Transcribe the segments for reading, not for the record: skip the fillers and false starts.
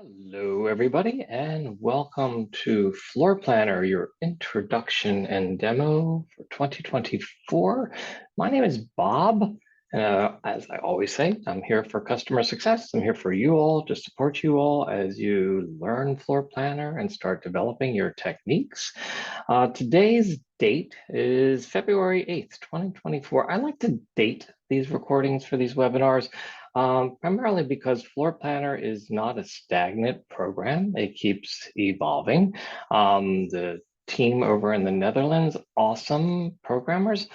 Hello, everybody, and welcome to Floor Planner, your introduction and demo for 2024. My name is Bob. As I always say, I'm here for customer success. I'm here for you all to support you all as you learn Floor Planner and start developing your techniques. Today's date is February 8th, 2024. I like to date these recordings for these webinars primarily because Floorplanner is not a stagnant program. It keeps evolving. The team over in the Netherlands, awesome programmers,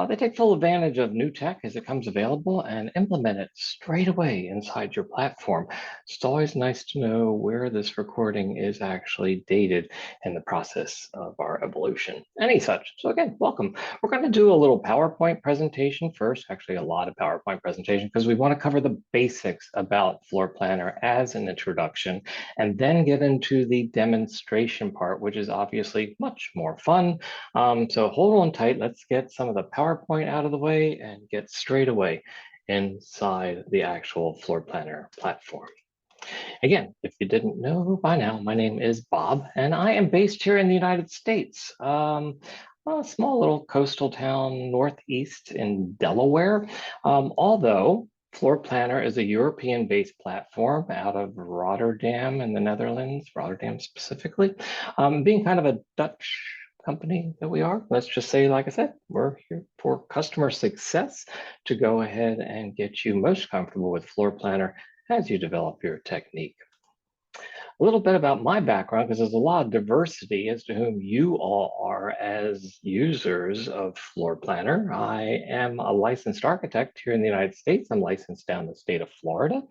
they take full advantage of new tech as it comes available and implement it straight away inside your platform. It's always nice to know where this recording is actually dated in the process of our evolution. Any such. So again, welcome. We're going to do a little PowerPoint presentation first, actually a lot of PowerPoint presentation, because we want to cover the basics about Floor Planner as an introduction, and then get into the demonstration part, which is obviously much more fun. So hold on tight. Let's get some of the PowerPoint out of the way and get straight away inside the actual Floor Planner platform. Again, if you didn't know by now, my name is Bob, and I am based here in the United States. A small little coastal town northeast in Delaware. Although Floor Planner is a European-based platform out of Rotterdam in the Netherlands, Rotterdam specifically, being kind of a Dutch company that we are. Let's just say, like I said, we're here for customer success to go ahead and get you most comfortable with Floor Planner as you develop your technique. A little bit about my background, because there's a lot of diversity as to whom you all are as users of Floor Planner. I am a licensed architect here in the United States. I'm licensed down in the state of Florida,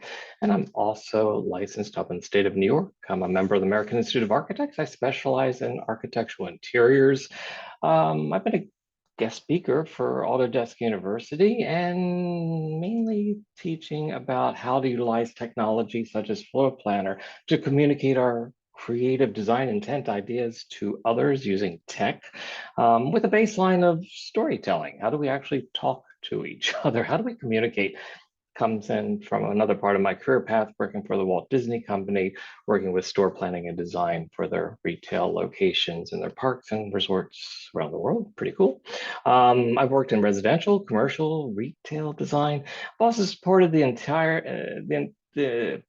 and I'm also licensed up in the state of New York. I'm a member of the American Institute of Architects. I specialize in architectural interiors. I've been a guest speaker for Autodesk University and mainly teaching about how to utilize technology such as Floorplanner to communicate our creative design intent ideas to others using tech with a baseline of storytelling. How do we actually talk to each other? How do we communicate? Comes in from another part of my career path, working for the Walt Disney Company, working with store planning and design for their retail locations and their parks and resorts around the world. Pretty cool. I've worked in residential, commercial, retail design. I've also supported the entire the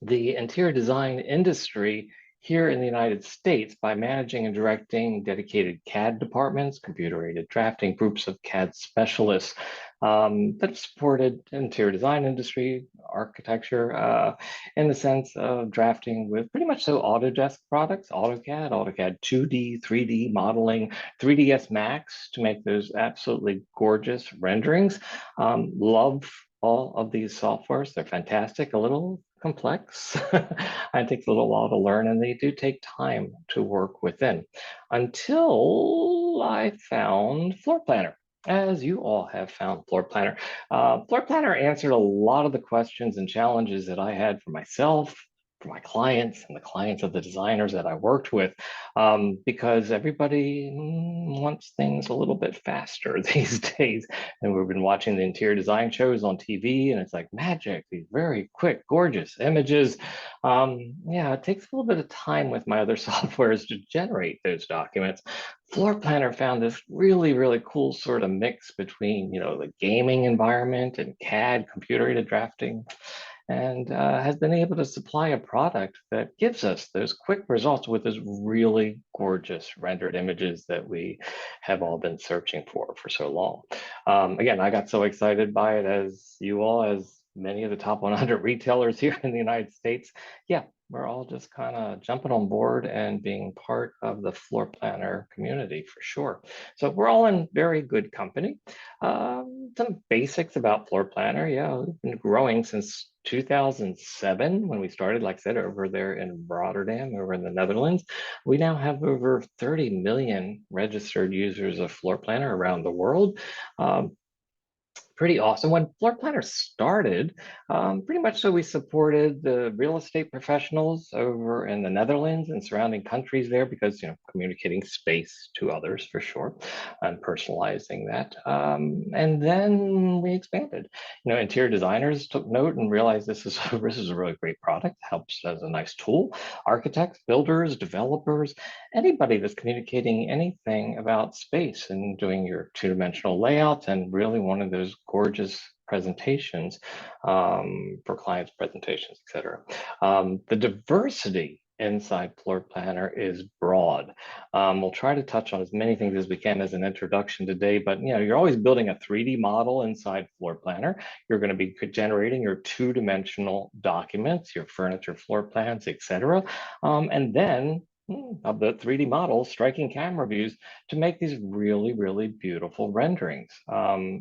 interior design industry here in the United States by managing and directing dedicated CAD departments, computer-aided drafting groups of CAD specialists that have supported interior design industry, architecture, in the sense of drafting with pretty much so Autodesk products, AutoCAD 2D, 3D modeling, 3ds Max to make those absolutely gorgeous renderings. Love all of these softwares. They're fantastic, a little complex. It takes a little while to learn, and they do take time to work within until I found Floor Planner, as you all have found Floor Planner. Floor Planner answered a lot of the questions and challenges that I had for myself, for my clients, and the clients of the designers that I worked with, because everybody wants things a little bit faster these days. And we've been watching the interior design shows on TV, and it's like magic, these very quick, gorgeous images. Yeah, it takes a little bit of time with my other softwares to generate those documents. Floor Planner found this really, really cool sort of mix between, you know, the gaming environment and CAD, computer-aided drafting, and has been able to supply a product that gives us those quick results with those really gorgeous rendered images that we have all been searching for so long. Again, I got so excited by it, as you all, as many of the top 100 retailers here in the United States. Yeah, we're all just kind of jumping on board and being part of the Floor Planner community for sure. So we're all in very good company. Some basics about Floor Planner. Yeah, we've been growing since 2007 when we started, like I said, over there in Rotterdam, over in the Netherlands. We now have over 30 million registered users of Floor Planner around the world. pretty awesome. When Floor Planner started, pretty much so we supported the real estate professionals over in the Netherlands and surrounding countries there because, communicating space to others for sure and personalizing that. And then we expanded. Interior designers took note and realized this is this is a really great product, helps as a nice tool. Architects, builders, developers, anybody that's communicating anything about space and doing your two-dimensional layouts and really one of those gorgeous presentations for clients' presentations, etc. The diversity inside Floor Planner is broad. We'll try to touch on as many things as we can as an introduction today, but you're always building a 3D model inside Floor Planner. You're going to be generating your two-dimensional documents, your furniture floor plans, etc. And then of the 3D models, striking camera views to make these really, really beautiful renderings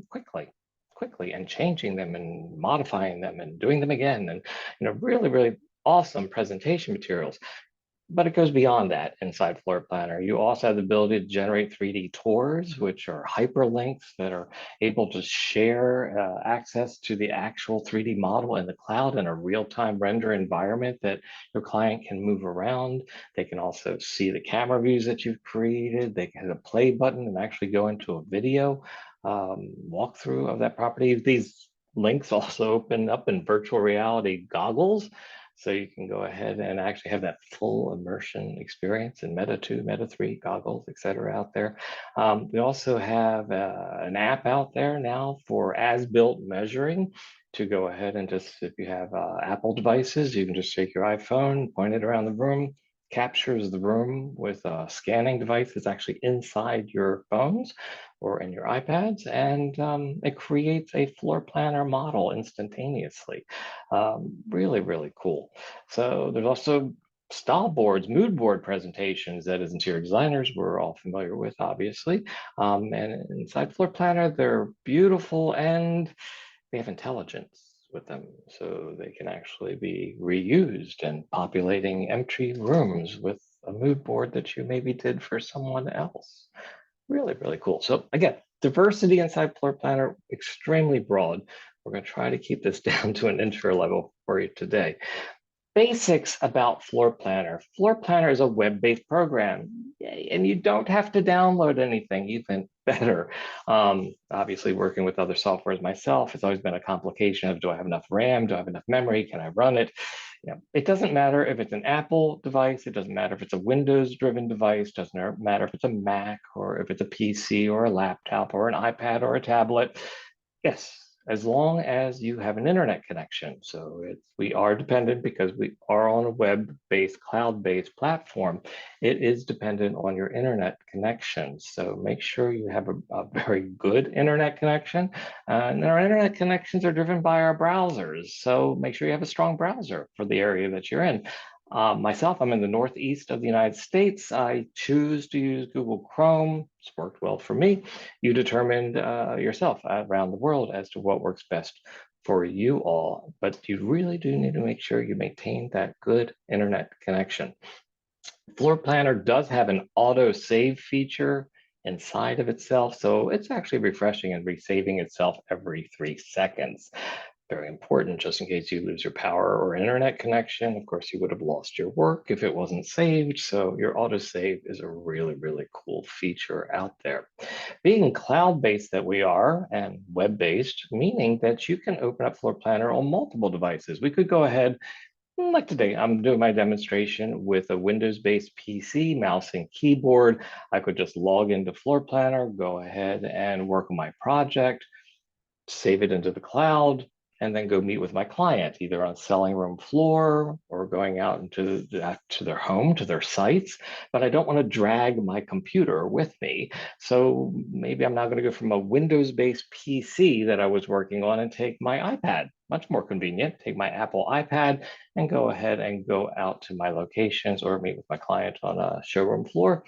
quickly and changing them and modifying them and doing them again. And, really, really awesome presentation materials. But it goes beyond that inside Floor Planner. You also have the ability to generate 3D tours, which are hyperlinks that are able to share access to the actual 3D model in the cloud in a real-time render environment that your client can move around. They can also see the camera views that you've created. They can hit a play button and actually go into a video walkthrough of that property. These links also open up in virtual reality goggles, so you can go ahead and actually have that full immersion experience in Meta 2, Meta 3 goggles, et cetera, out there. We also have an app out there now for as-built measuring to go ahead and just, if you have Apple devices, you can just take your iPhone, point it around the room, captures the room with a scanning device that's actually inside your phones or in your iPads, and it creates a floor planner model instantaneously. Really, really cool. So there's also Styleboards, mood board presentations that as interior designers we're all familiar with, obviously. And inside Floor Planner, they're beautiful and they have intelligence with them, so they can actually be reused and populating empty rooms with a mood board that you maybe did for someone else. Really, really cool. So again, diversity inside Floor Planner, extremely broad. We're going to try to keep this down to an intro level for you today. Basics about Floor Planner. Floor Planner is a web-based program, and you don't have to download anything, even better. Obviously, working with other softwares myself, it's always been a complication of, do I have enough RAM? Do I have enough memory? Can I run it? It doesn't matter if it's an Apple device. It doesn't matter if it's a Windows-driven device. It doesn't matter if it's a Mac or if it's a PC or a laptop or an iPad or a tablet. Yes, as long as you have an internet connection. So we are dependent because we are on a web-based, cloud-based platform. It is dependent on your internet connection. So make sure you have a very good internet connection. And our internet connections are driven by our browsers. So make sure you have a strong browser for the area that you're in. Myself, I'm in the Northeast of the United States. I choose to use Google Chrome. It's worked well for me. You determined yourself around the world as to what works best for you all, but you really do need to make sure you maintain that good internet connection. Floor Planner does have an auto save feature inside of itself, so it's actually refreshing and resaving itself every 3 seconds. Very important, just in case you lose your power or internet connection. Of course, you would have lost your work if it wasn't saved. So your autosave is a really, really cool feature out there. Being cloud-based that we are and web-based, meaning that you can open up Floor Planner on multiple devices. We could go ahead, like today, I'm doing my demonstration with a Windows-based PC, mouse and keyboard. I could just log into Floor Planner, go ahead and work on my project, save it into the cloud, and then go meet with my client, either on selling room floor or going out into to their home, to their sites. But I don't want to drag my computer with me. So maybe I'm now going to go from a Windows-based PC that I was working on and take my iPad. Much more convenient, take my Apple iPad and go ahead and go out to my locations or meet with my client on a showroom floor.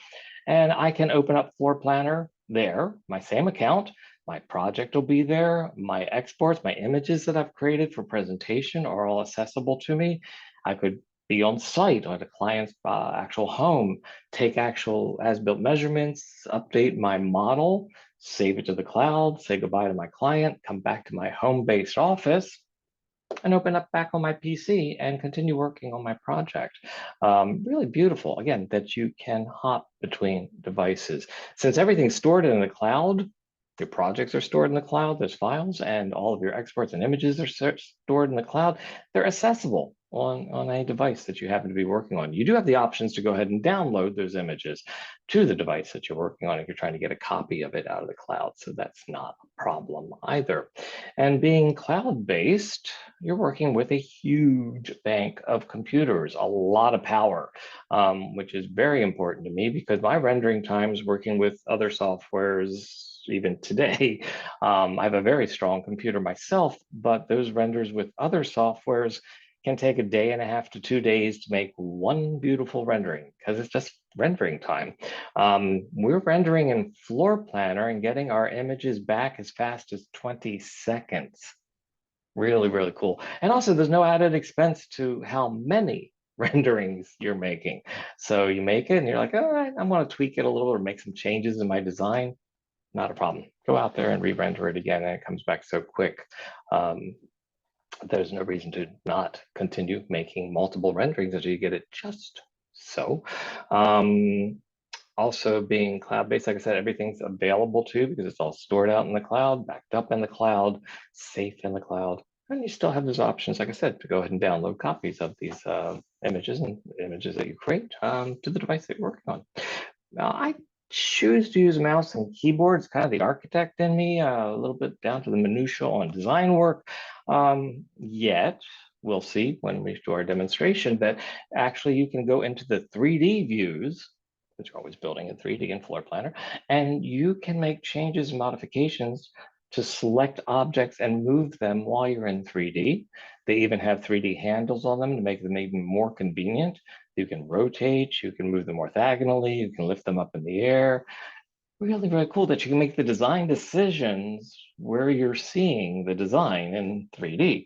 And I can open up Floor Planner there, my same account. My project will be there. My exports, my images that I've created for presentation are all accessible to me. I could be on site at a client's actual home, take actual as-built measurements, update my model save it to the cloud, say goodbye to my client, come back to my home-based office, and open up back on my PC and continue working on my project. Really beautiful, again, that you can hop between devices. Since everything's stored in the cloud, your projects are stored in the cloud, there's files, and all of your exports and images are stored in the cloud. They're accessible on a device that you happen to be working on. You do have the options to go ahead and download those images to the device that you're working on if you're trying to get a copy of it out of the cloud. So that's not a problem either. And being cloud-based, you're working with a huge bank of computers, a lot of power, which is very important to me because my rendering times working with other softwares, even today, I have a very strong computer myself, but those renders with other softwares can take a day and a half to 2 days to make one beautiful rendering because it's just rendering time. We're rendering in Floorplanner and getting our images back as fast as 20 seconds. Really, really cool. And also there's no added expense to how many renderings you're making. So you make it and you're like, all right, I want to tweak it a little or make some changes in my design. Not a problem. Go out there and re-render it again and it comes back so quick. There's no reason to not continue making multiple renderings until you get it just so. Also being cloud-based, like I said, everything's available too because it's all stored out in the cloud, backed up in the cloud, safe in the cloud. And you still have those options, like I said, to go ahead and download copies of these images and images that you create to the device that you're working on. Now, I choose to use mouse and keyboard. It's kind of the architect in me, a little bit down to the minutia on design work. Yet, we'll see when we do our demonstration that actually you can go into the 3D views, which are always building in 3D in Floorplanner, and you can make changes and modifications to select objects and move them while you're in 3D. They even have 3D handles on them to make them even more convenient. You can rotate, you can move them orthogonally, you can lift them up in the air. Really, really cool that you can make the design decisions where you're seeing the design in 3D.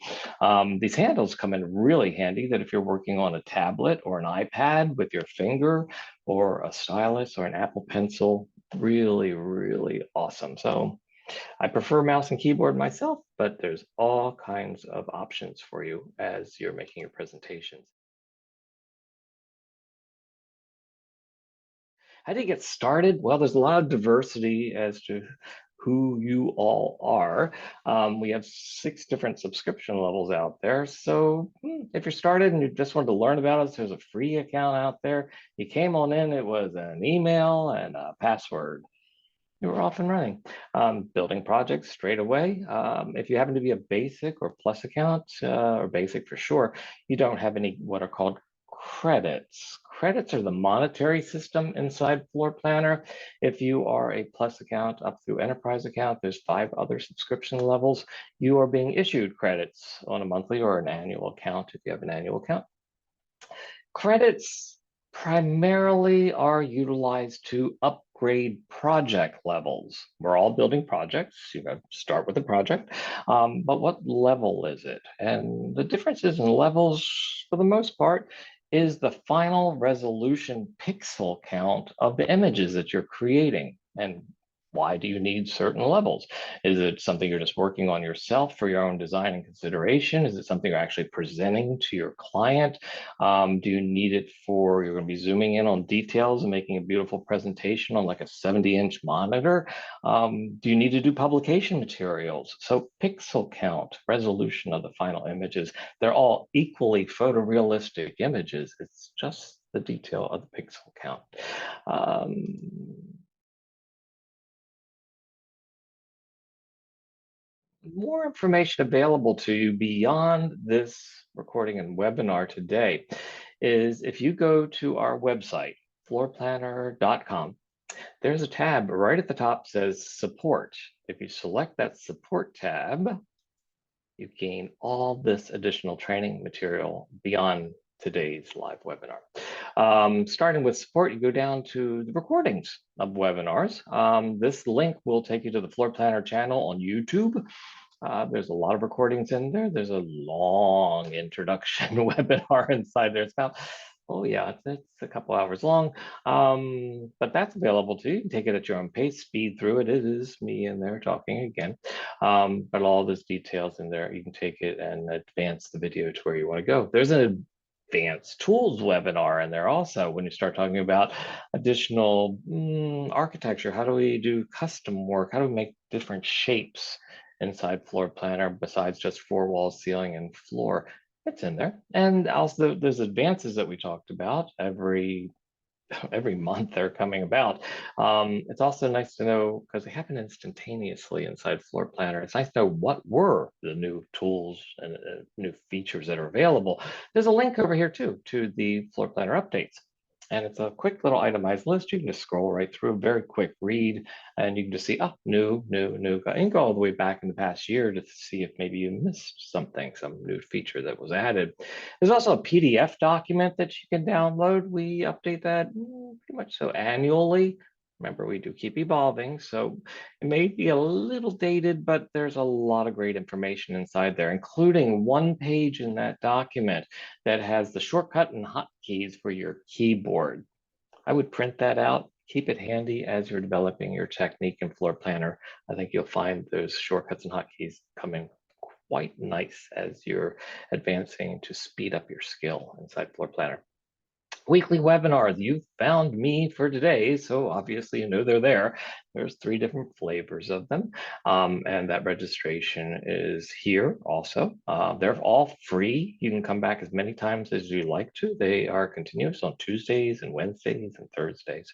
These handles come in really handy that if you're working on a tablet or an iPad with your finger or a stylus or an Apple Pencil, really, really awesome. So I prefer mouse and keyboard myself, but there's all kinds of options for you as you're making your presentations. How do you get started? Well, there's a lot of diversity as to who you all are. We have 6 different subscription levels out there. So if you're started and you just wanted to learn about us, there's a free account out there. You came on in, it was an email and a password. You were off and running. Building projects straight away. If you happen to be a basic or plus account, or basic for sure, you don't have any what are called credits. Credits are the monetary system inside Floorplanner. If you are a plus account up through enterprise account, there's 5 other subscription levels. You are being issued credits on a monthly or an annual account if you have an annual account. Credits primarily are utilized to upgrade project levels. We're all building projects, you know, start with a project, but what level is it? And the differences in levels, for the most part, is the final resolution pixel count of the images that you're creating. And why do you need certain levels? Is it something you're just working on yourself for your own design and consideration? Is it something you're actually presenting to your client? Do you need it for, you're going to be zooming in on details and making a beautiful presentation on like a 70-inch monitor? Do you need to do publication materials? So pixel count, resolution of the final images, they're all equally photorealistic images. It's just the detail of the pixel count. More information available to you beyond this recording and webinar today is if you go to our website, floorplanner.com, there's a tab right at the top says support. If you select that support tab, you gain all this additional training material beyond today's live webinar. Starting with support, you go down to the recordings of webinars. This link will take you to the Floorplanner channel on YouTube. There's a lot of recordings in there. There's a long introduction webinar inside there. It's about Oh yeah, it's a couple hours long, but that's available too. You can take it at your own pace, speed through it. It is me in there talking again, but all those details in there, you can take it and advance the video to where you want to go. There's an advanced tools webinar in there also when you start talking about additional architecture. How do we do custom work? How do we make different shapes inside Floor Planner besides just four walls, ceiling, and floor? It's in there. And also there's advances that we talked about every month they're coming about. It's also nice to know because they happen instantaneously inside Floor Planner. It's nice to know what were the new tools and new features that are available. There's a link over here too to the Floor Planner updates. And it's a quick little itemized list. You can just scroll right through, a very quick read, and you can just see, oh, new, new, new. You can go all the way back in the past year to see if maybe you missed something, some new feature that was added. There's also a PDF document that you can download. We update that pretty much so annually. Remember, we do keep evolving, so it may be a little dated, but there's a lot of great information inside there, including one page in that document that has the shortcut and hotkeys for your keyboard. I would print that out, keep it handy as you're developing your technique in Floor Planner. I think you'll find those shortcuts and hotkeys come in quite nice as you're advancing to speed up your skill inside Floor Planner. Weekly webinars, you found me for today, so obviously you know they're there. There's 3 different flavors of them, and that registration is here also. They're all free. You can come back as many times as you like to. They are continuous on Tuesdays and Wednesdays and Thursdays.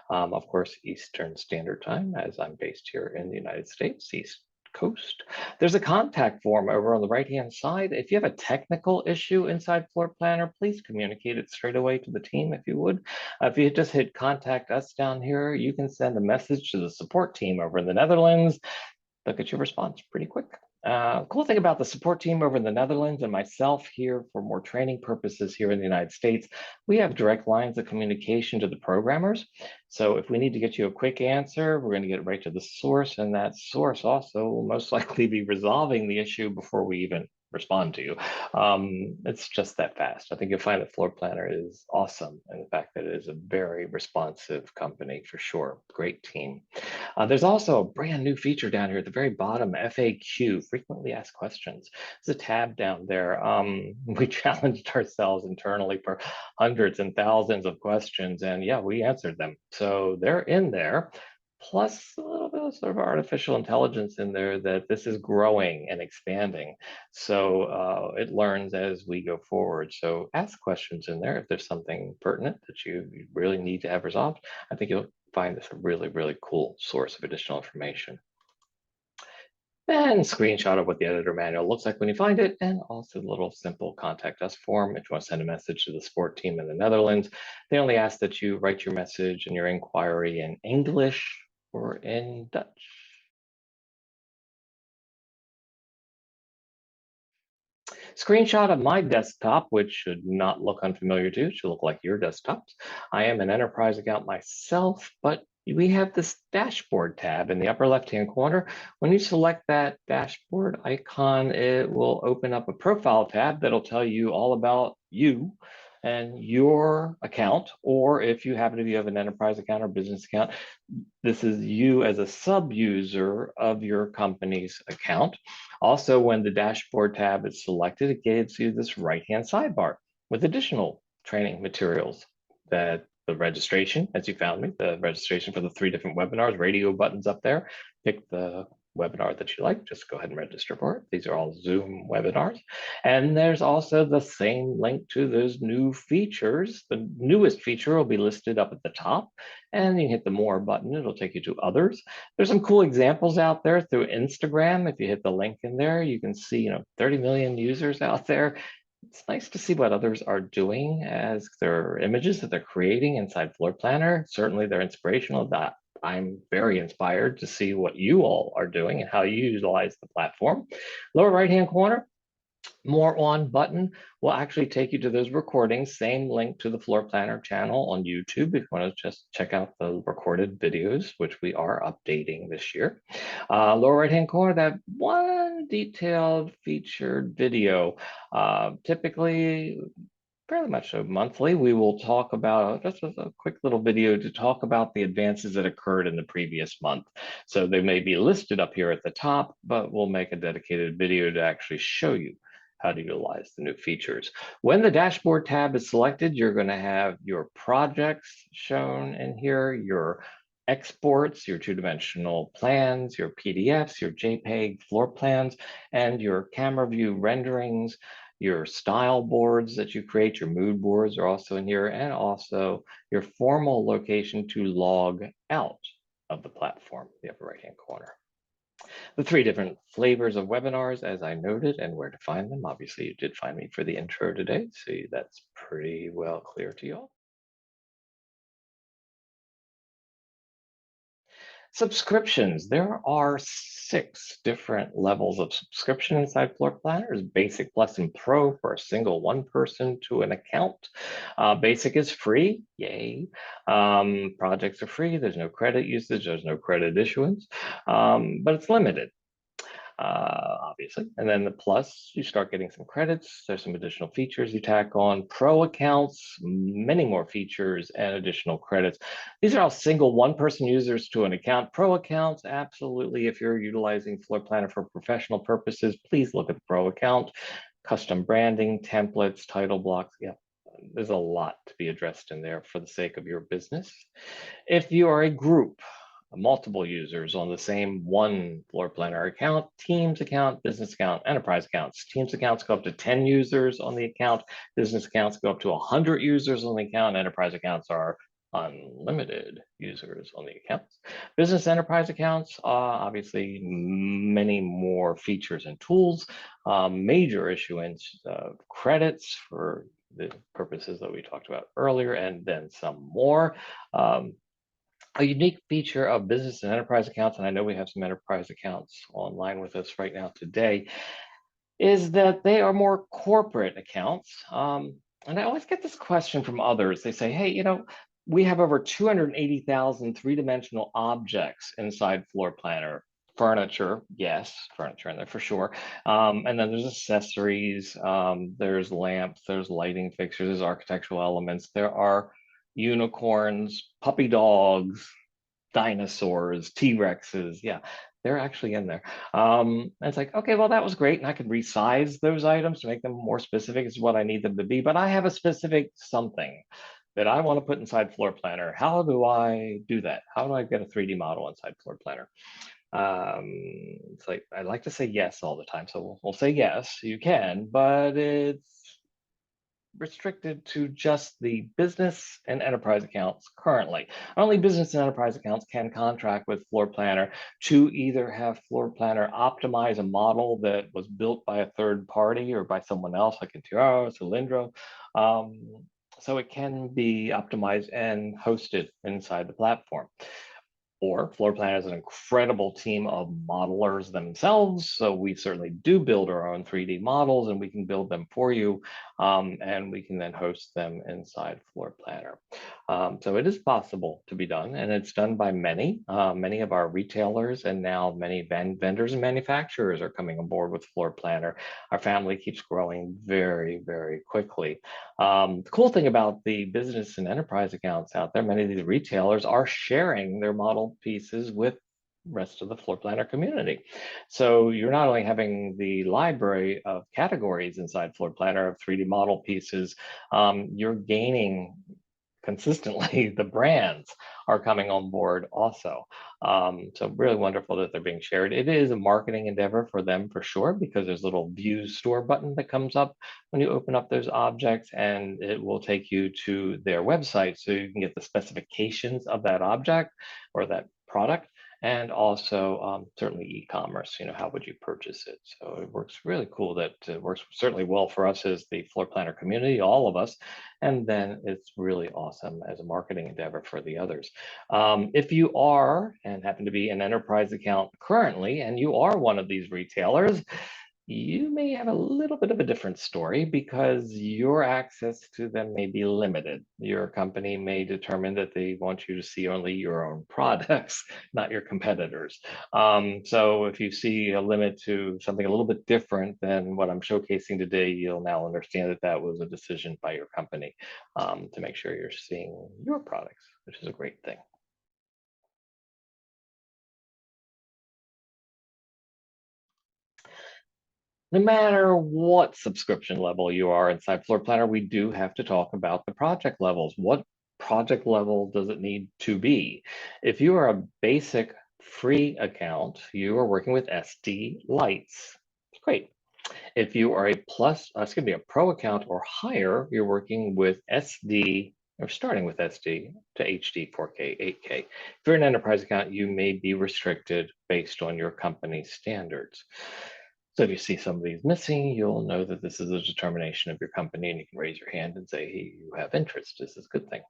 Of course, Eastern Standard Time, as I'm based here in the United States, East Coast. There's a contact form over on the right-hand side. If you have a technical issue inside Floor Planner, please communicate it straight away to the team if you would. If you just hit contact us down here, you can send a message to the support team over in the Netherlands. They'll get your response pretty quick. Cool thing about the support team over in the Netherlands and myself here for more training purposes here in the United States, we have direct lines of communication to the programmers. So if we need to get you a quick answer, we're going to get right to the source, and that source also will most likely be resolving the issue before we even respond to you. It's just that fast. I think you'll find that Floor Planner is awesome, and the fact that it is a very responsive company for sure. Great team. There's also a brand new feature down here at the very bottom, FAQ, frequently asked questions. There's a tab down there. We challenged ourselves internally for hundreds and thousands of questions, and yeah, we answered them. So they're in there. Plus a little bit of sort of artificial intelligence in there that this is growing and expanding. So it learns as we go forward. So ask questions in there if there's something pertinent that you really need to have resolved. I think you'll find this a really, really cool source of additional information. And screenshot of what the editor manual looks like when you find it, and also the little simple contact us form if you want to send a message to the support team in the Netherlands. They only ask that you write your message and your inquiry in English or in Dutch. Screenshot of my desktop, which should not look unfamiliar to you, should look like your desktops. I am an enterprise account myself, but we have this dashboard tab in the upper left-hand corner. When you select that dashboard icon, it will open up a profile tab that'll tell you all about you and your account, or if you happen to have an enterprise account or business account, this is you as a sub-user of your company's account. Also, when the dashboard tab is selected, it gives you this right-hand sidebar with additional training materials that the registration, as you found me, the registration for the 3 different webinars, radio buttons up there. Pick the webinar that you like, just go ahead and register for it. These are all Zoom webinars. And there's also the same link to those new features. The newest feature will be listed up at the top, and you hit the more button, it'll take you to others. There's some cool examples out there through Instagram. If you hit the link in there, you can see 30 million users out there. It's nice to see what others are doing as their images that they're creating inside Floor Planner. Certainly they're inspirational. That I'm very inspired to see what you all are doing and how you utilize the platform. Lower right-hand corner, more on button will actually take you to those recordings. Same link to the Floor Planner channel on YouTube if you want to just check out the recorded videos, which we are updating this year. Lower right-hand corner, that one detailed featured video. Typically, fairly much so monthly, we will talk about just a quick little video to talk about the advances that occurred in the previous month. So they may be listed up here at the top, but we'll make a dedicated video to actually show you how to utilize the new features. When the dashboard tab is selected, you're going to have your projects shown in here, your exports, your two-dimensional plans, your PDFs, your JPEG floor plans, and your camera view renderings. Your style boards that you create, your mood boards are also in here, and also your formal location to log out of the platform, the upper right-hand corner. The three different flavors of webinars, as I noted, and where to find them. Obviously, you did find me for the intro today, so that's pretty well clear to you all. Subscriptions, there are 6 different levels of subscription inside Floorplanner. There's Basic, Plus, and Pro for a single one person to an account. Basic is free, yay. Projects are free, there's no credit usage, there's no credit issuance, but it's limited. Obviously. And then the Plus, you start getting some credits. There's some additional features you tack on. Pro accounts, many more features and additional credits. These are all single one-person users to an account. Pro accounts, absolutely. If you're utilizing Floorplanner for professional purposes, please look at the Pro account. Custom branding, templates, title blocks. Yeah, there's a lot to be addressed in there for the sake of your business. If you are a group, multiple users on the same one Floorplanner account, Teams account, business account, enterprise accounts. Teams accounts go up to 10 users on the account. Business accounts go up to 100 users on the account. Enterprise accounts are unlimited users on the accounts. Business enterprise accounts, obviously many more features and tools, major issuance of credits for the purposes that we talked about earlier, and then some more. A unique feature of business and enterprise accounts, and I know we have some enterprise accounts online with us right now today, is that they are more corporate accounts. And I always get this question from others. They say, hey, we have over 280,000 three-dimensional objects inside Floorplanner. Furniture, yes, furniture in there for sure. And then there's accessories, there's lamps, there's lighting fixtures, there's architectural elements, there are unicorns, puppy dogs, dinosaurs, T-Rexes. Yeah, they're actually in there. And it's like, okay, well, that was great. And I could resize those items to make them more specific as what I need them to be. But I have a specific something that I want to put inside Floorplanner. How do I do that? How do I get a 3D model inside Floorplanner? It's like, I like to say yes all the time. So we'll say yes, you can, but it's restricted to just the business and enterprise accounts currently. Only business and enterprise accounts can contract with Floorplanner to either have Floorplanner optimize a model that was built by a third party or by someone else like Interior, Cilindro. So it can be optimized and hosted inside the platform. Or Floorplanner is an incredible team of modelers themselves. So we certainly do build our own 3D models and we can build them for you. And we can then host them inside Floorplanner. So it is possible to be done, and it's done by many. Many of our retailers and now many vendors and manufacturers are coming on board with Floorplanner. Our family keeps growing very, very quickly. The cool thing about the business and enterprise accounts out there, many of these retailers are sharing their model pieces with rest of the Floorplanner community. So you're not only having the library of categories inside Floorplanner of 3D model pieces, you're gaining consistently the brands are coming on board also. So really wonderful that they're being shared. It is a marketing endeavor for them for sure, because there's a little view store button that comes up when you open up those objects, and it will take you to their website so you can get the specifications of that object or that product. And also certainly e-commerce, how would you purchase it? So it works really cool. That works certainly well for us as the Floorplanner community, all of us. And then it's really awesome as a marketing endeavor for the others. If you are and happen to be an enterprise account currently, and you are one of these retailers, you may have a little bit of a different story because your access to them may be limited. Your company may determine that they want you to see only your own products, not your competitors. So if you see a limit to something a little bit different than what I'm showcasing today, you'll now understand that that was a decision by your company to make sure you're seeing your products, which is a great thing. No matter what subscription level you are inside Floor Planner, we do have to talk about the project levels. What project level does it need to be? If you are a basic free account, you are working with SD lights. Great. If you are a a pro account or higher, you're working with SD or starting with SD to HD, 4K, 8K. If you're an enterprise account, you may be restricted based on your company's standards. So if you see some of these missing, you'll know that this is a determination of your company and you can raise your hand and say, hey, you have interest. This is a good thing.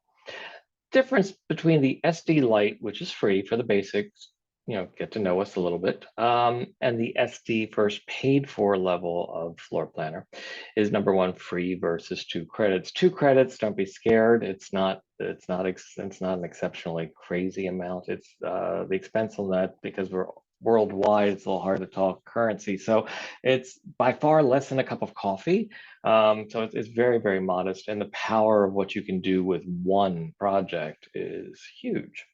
Difference between the SD Lite, which is free for the basics, get to know us a little bit, and the SD first paid for level of Floor Planner is number one, free versus 2 credits. 2 credits, don't be scared. It's not an exceptionally crazy amount. It's the expense on that because we're worldwide, it's a little hard to talk currency. So it's by far less than a cup of coffee. So it's very, very modest. And the power of what you can do with one project is huge.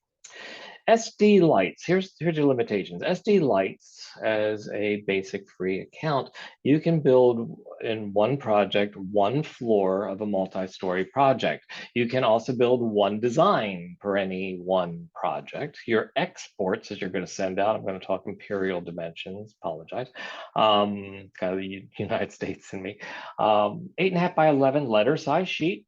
SD lights, here's your limitations. SD lights, as a basic free account, you can build in one project, one floor of a multi-story project. You can also build one design for any one project. Your exports, as you're going to send out, I'm going to talk imperial dimensions, apologize, kind of the United States in me. 8.5 by 11 letter size sheet,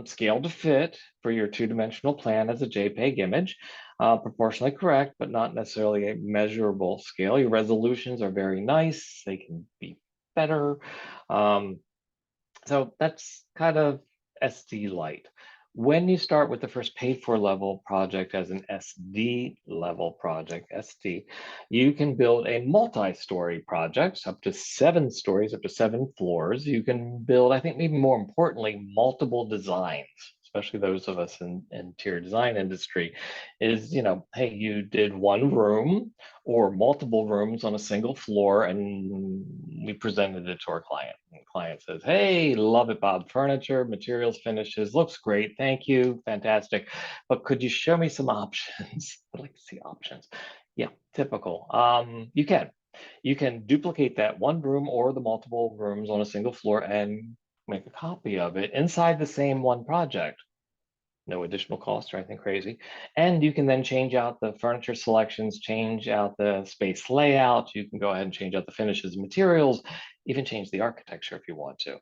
scale to fit for your two-dimensional plan as a JPEG image, proportionally correct, but not necessarily a measurable scale. Your resolutions are very nice. They can be better. Um, so that's kind of SD Lite. When you start with the first paid for level project as an SD level project, SD, you can build a multi-story project up to 7 stories, up to 7 floors. You can build, I think maybe more importantly, multiple designs, especially those of us in interior design industry, is, hey, you did one room or multiple rooms on a single floor and we presented it to our client. And the client says, hey, love it, Bob. Furniture, materials, finishes, looks great. Thank you. Fantastic. But could you show me some options? I'd like to see options. Yeah, typical. You can. You can duplicate that one room or the multiple rooms on a single floor and make a copy of it inside the same one project. No additional cost or anything crazy. And you can then change out the furniture selections, change out the space layout. You can go ahead and change out the finishes and materials, even change the architecture if you want to.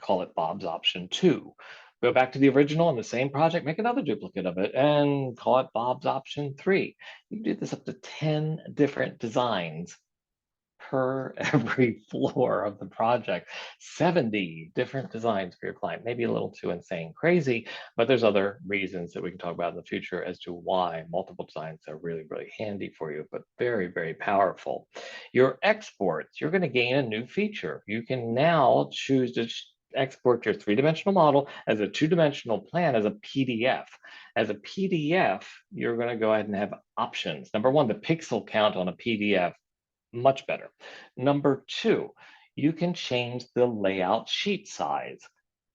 Call it Bob's option 2. Go back to the original on the same project, make another duplicate of it and call it Bob's option 3. You can do this up to 10 different designs per every floor of the project. 70 different designs for your client. Maybe a little too insane crazy, but there's other reasons that we can talk about in the future as to why multiple designs are really, really handy for you, but very, very powerful. Your exports, you're going to gain a new feature. You can now choose to export your 3-dimensional model as a 2-dimensional plan as a PDF. As a PDF, you're going to go ahead and have options. Number one, the pixel count on a PDF, much better. Number 2, you can change the layout sheet size.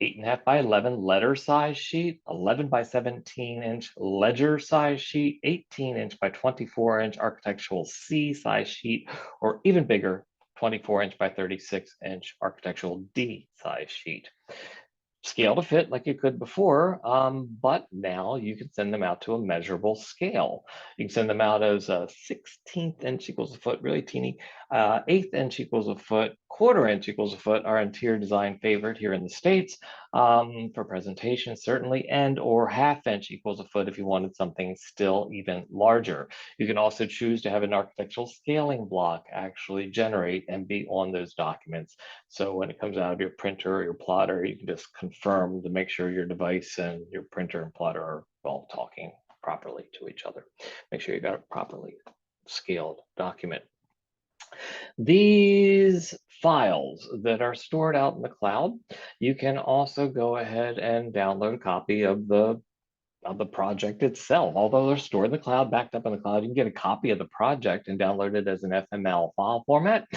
8.5 by 11 letter size sheet, 11 by 17-inch ledger size sheet, 18-inch by 24-inch architectural C size sheet, or even bigger, 24-inch by 36-inch architectural D size sheet. Scale to fit like you could before, but now you can send them out to a measurable scale. You can send them out as a 16th inch equals a foot, really teeny, 1/8 inch equals a foot, 1/4 inch equals a foot, our interior design favorite here in the States, for presentation certainly, and or 1/2 inch equals a foot if you wanted something still even larger. You can also choose to have an architectural scaling block actually generate and be on those documents. So when it comes out of your printer or your plotter, you can just confirm to make sure your device and your printer and plotter are all talking properly to each other. Make sure you got a properly scaled document. These files that are stored out in the cloud, you can also go ahead and download a copy of the project itself. Although they're stored in the cloud, backed up in the cloud, you can get a copy of the project and download it as an FML file format.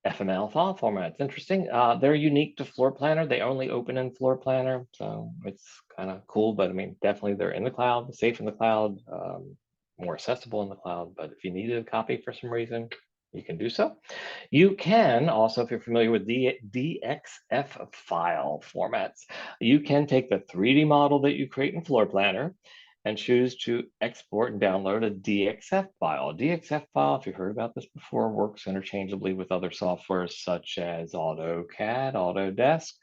FML file format. It's interesting. They're unique to Floorplanner. They only open in Floorplanner, so it's kind of cool. But I mean, definitely they're in the cloud, safe in the cloud, more accessible in the cloud. But if you needed a copy for some reason, you can do so. You can also, if you're familiar with DXF file formats, you can take the 3D model that you create in Floorplanner and choose to export and download a DXF file. A DXF file, if you've heard about this before, works interchangeably with other softwares such as AutoCAD, Autodesk.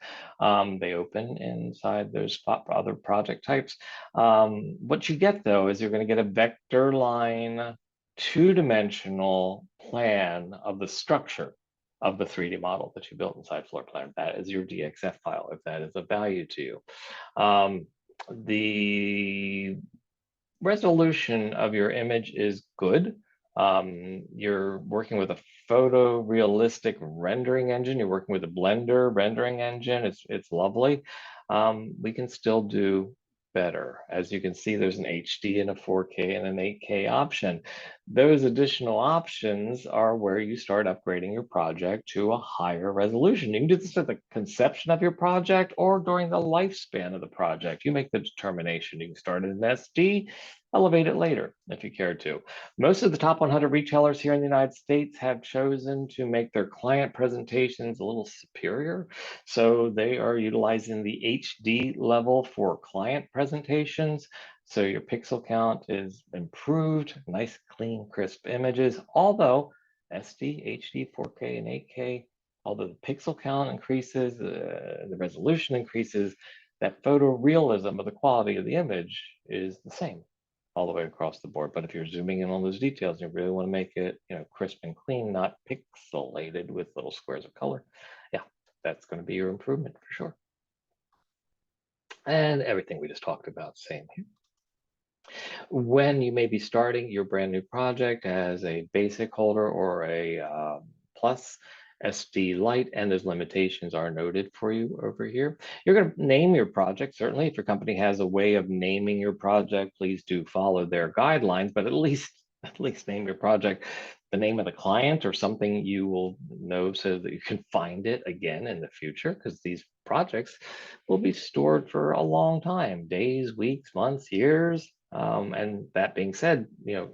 They open inside those other project types. What you get though is you're going to get a vector line two-dimensional plan of the structure of the 3D model that you built inside Floorplan. That is your DXF file, if that is of value to you. The resolution of your image is good. You're working with a photorealistic rendering engine. You're working with a Blender rendering engine. It's lovely. We can still do better. As you can see, there's an HD and a 4K and an 8K option. Those additional options are where you start upgrading your project to a higher resolution. You can do this at the conception of your project or during the lifespan of the project. You make the determination. You can start in SD, elevate it later if you care to. Most of the top 100 retailers here in the United States have chosen to make their client presentations a little superior. So they are utilizing the HD level for client presentations. So your pixel count is improved, nice, clean, crisp images, although SD, HD, 4K, and 8K, although the pixel count increases, the resolution increases, that photorealism of the quality of the image is the same all the way across the board. But if you're zooming in on those details, you really want to make it, crisp and clean, not pixelated with little squares of color. Yeah, that's going to be your improvement for sure. And everything we just talked about, same here. When you may be starting your brand new project as a basic holder or a plus, SD Lite, and those limitations are noted for you over here. You're going to name your project. Certainly, if your company has a way of naming your project, please do follow their guidelines, but at least name your project the name of the client or something you will know so that you can find it again in the future, because these projects will be stored for a long time, days, weeks, months, years. And that being said,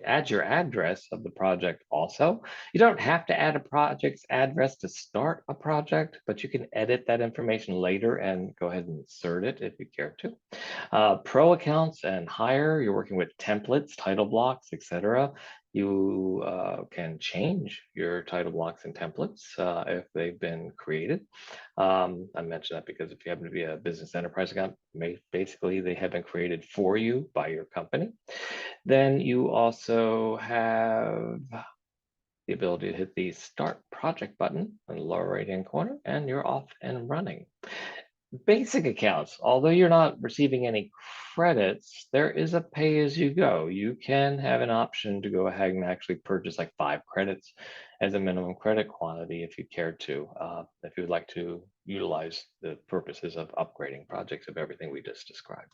add your address of the project also. You don't have to add a project's address to start a project, but you can edit that information later and go ahead and insert it if you care to. Pro accounts and higher, you're working with templates, title blocks, etc. You can change your title blocks and templates if they've been created. I mention that because if you happen to be a business enterprise account, basically they have been created for you by your company. Then you also have the ability to hit the Start Project button in the lower right-hand corner, and you're off and running. Basic accounts, although you're not receiving any credits, there is a pay-as-you-go. You can have an option to go ahead and actually purchase like 5 credits as a minimum credit quantity if you care to, if you would like to utilize the purposes of upgrading projects of everything we just described.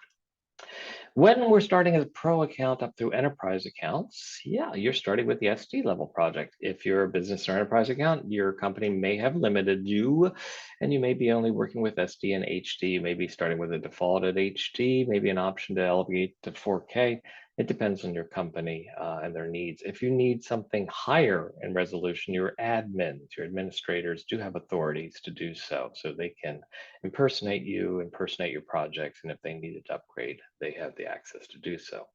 When we're starting as a pro account up through enterprise accounts, yeah, you're starting with the SD level project. If you're a business or enterprise account, your company may have limited you, and you may be only working with SD and HD. You may be starting with a default at HD, maybe an option to elevate to 4K. It depends on your company and their needs. If you need something higher in resolution, your admins, your administrators do have authorities to do so. So they can impersonate you, impersonate your projects, and if they needed to upgrade, they have the access to do so.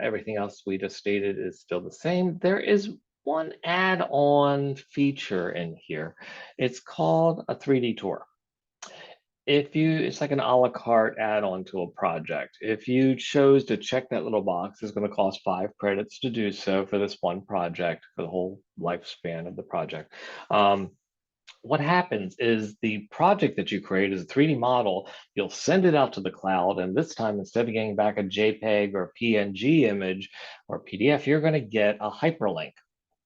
Everything else we just stated is still the same. There is one add-on feature in here. It's called a 3D tour. It's like an a la carte add-on to a project. If you chose to check that little box, it's going to cost 5 credits to do so for this one project, for the whole lifespan of the project. What happens is the project that you create is a 3D model. You'll send it out to the cloud, and this time, instead of getting back a JPEG or PNG image or PDF, you're going to get a hyperlink.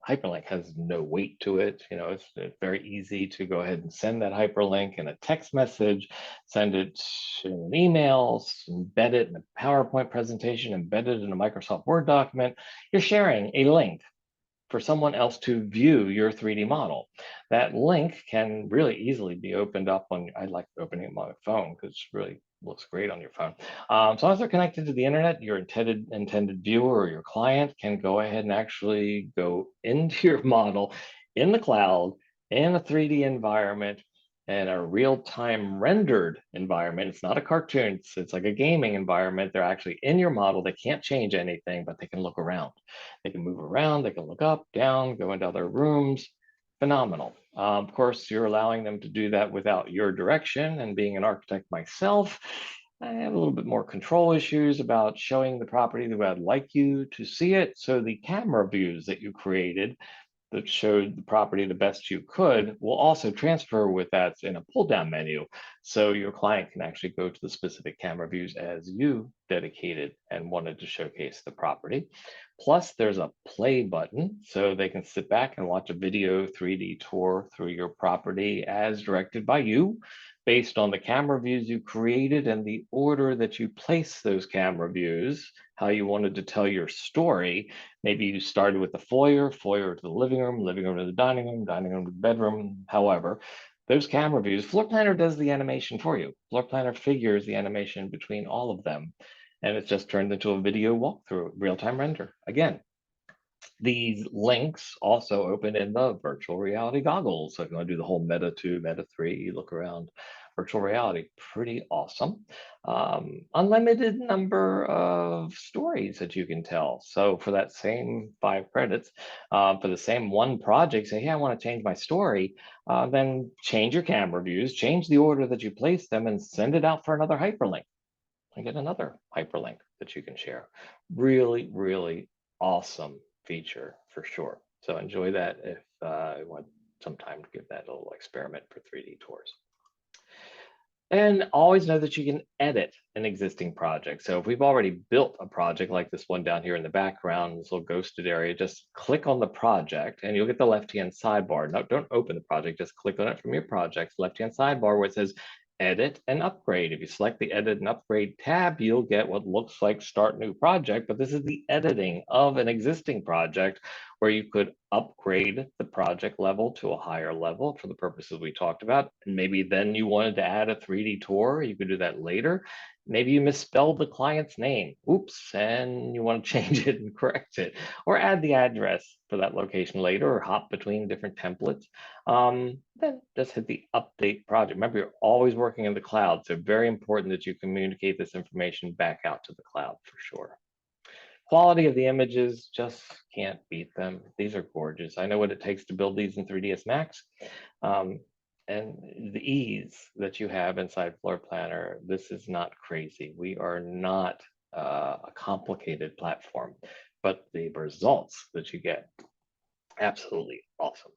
hyperlink has no weight to it. It's very easy to go ahead and send that hyperlink in a text message, send it in an email, embed it in a PowerPoint presentation, embed it in a Microsoft Word document. You're sharing a link for someone else to view your 3D model. That link can really easily be opened up on, I like opening it on my phone because it really looks great on your phone. So as they're connected to the internet, your intended viewer or your client can go ahead and actually go into your model in the cloud, in a 3D environment, and a real-time rendered environment. It's not a cartoon, it's like a gaming environment. They're actually in your model. They can't change anything, but they can look around. They can move around, they can look up, down, go into other rooms. Phenomenal. Of course, you're allowing them to do that without your direction, and being an architect myself, I have a little bit more control issues about showing the property the way I'd like you to see it. So the camera views that you created that showed the property the best you could will also transfer with that in a pull down menu. So your client can actually go to the specific camera views as you dedicated and wanted to showcase the property. Plus there's a play button so they can sit back and watch a video 3D tour through your property as directed by you, based on the camera views you created and the order that you place those camera views, how you wanted to tell your story. Maybe you started with the foyer, foyer to the living room to the dining room to the bedroom, however. Those camera views, Floorplanner does the animation for you. Floorplanner figures the animation between all of them, and it's just turned into a video walkthrough, real-time render. Again, these links also open in the virtual reality goggles. So if you want to do the whole Meta 2, Meta 3, look around, virtual reality, pretty awesome. Unlimited number of stories that you can tell. So for that same 5 credits, for the same one project, say, hey, I want to change my story, then change your camera views, change the order that you place them, and send it out for another hyperlink. And get another hyperlink that you can share. Really, really awesome feature for sure. So enjoy that if you want some time to give that a little experiment for 3D tours. And always know that you can edit an existing project. So if we've already built a project like this one down here in the background, this little ghosted area, just click on the project and you'll get the left-hand sidebar. No, don't open the project, just click on it from your project's left-hand sidebar where it says edit and upgrade. If you select the edit and upgrade tab, you'll get what looks like start new project, but this is the editing of an existing project where you could upgrade the project level to a higher level for the purposes we talked about. And maybe then you wanted to add a 3D tour, you could do that later. Maybe you misspelled the client's name. Oops, and you want to change it and correct it, or add the address for that location later, or hop between different templates. Then just hit the update project. Remember, you're always working in the cloud, so very important that you communicate this information back out to the cloud for sure. Quality of the images, just can't beat them. These are gorgeous. I know what it takes to build these in 3ds Max. And the ease that you have inside Floorplanner, this is not crazy. We are not a complicated platform, but the results that you get, absolutely awesome.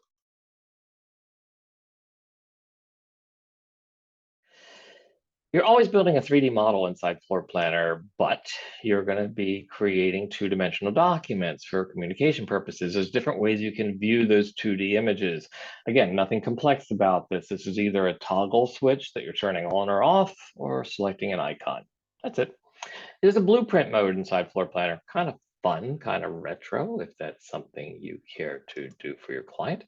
You're always building a 3D model inside Floorplanner, but you're going to be creating two-dimensional documents for communication purposes. There's different ways you can view those 2D images. Again, nothing complex about this. This is either a toggle switch that you're turning on or off, or selecting an icon. That's it. There's a blueprint mode inside Floorplanner, kind of fun, kind of retro, if that's something you care to do for your client.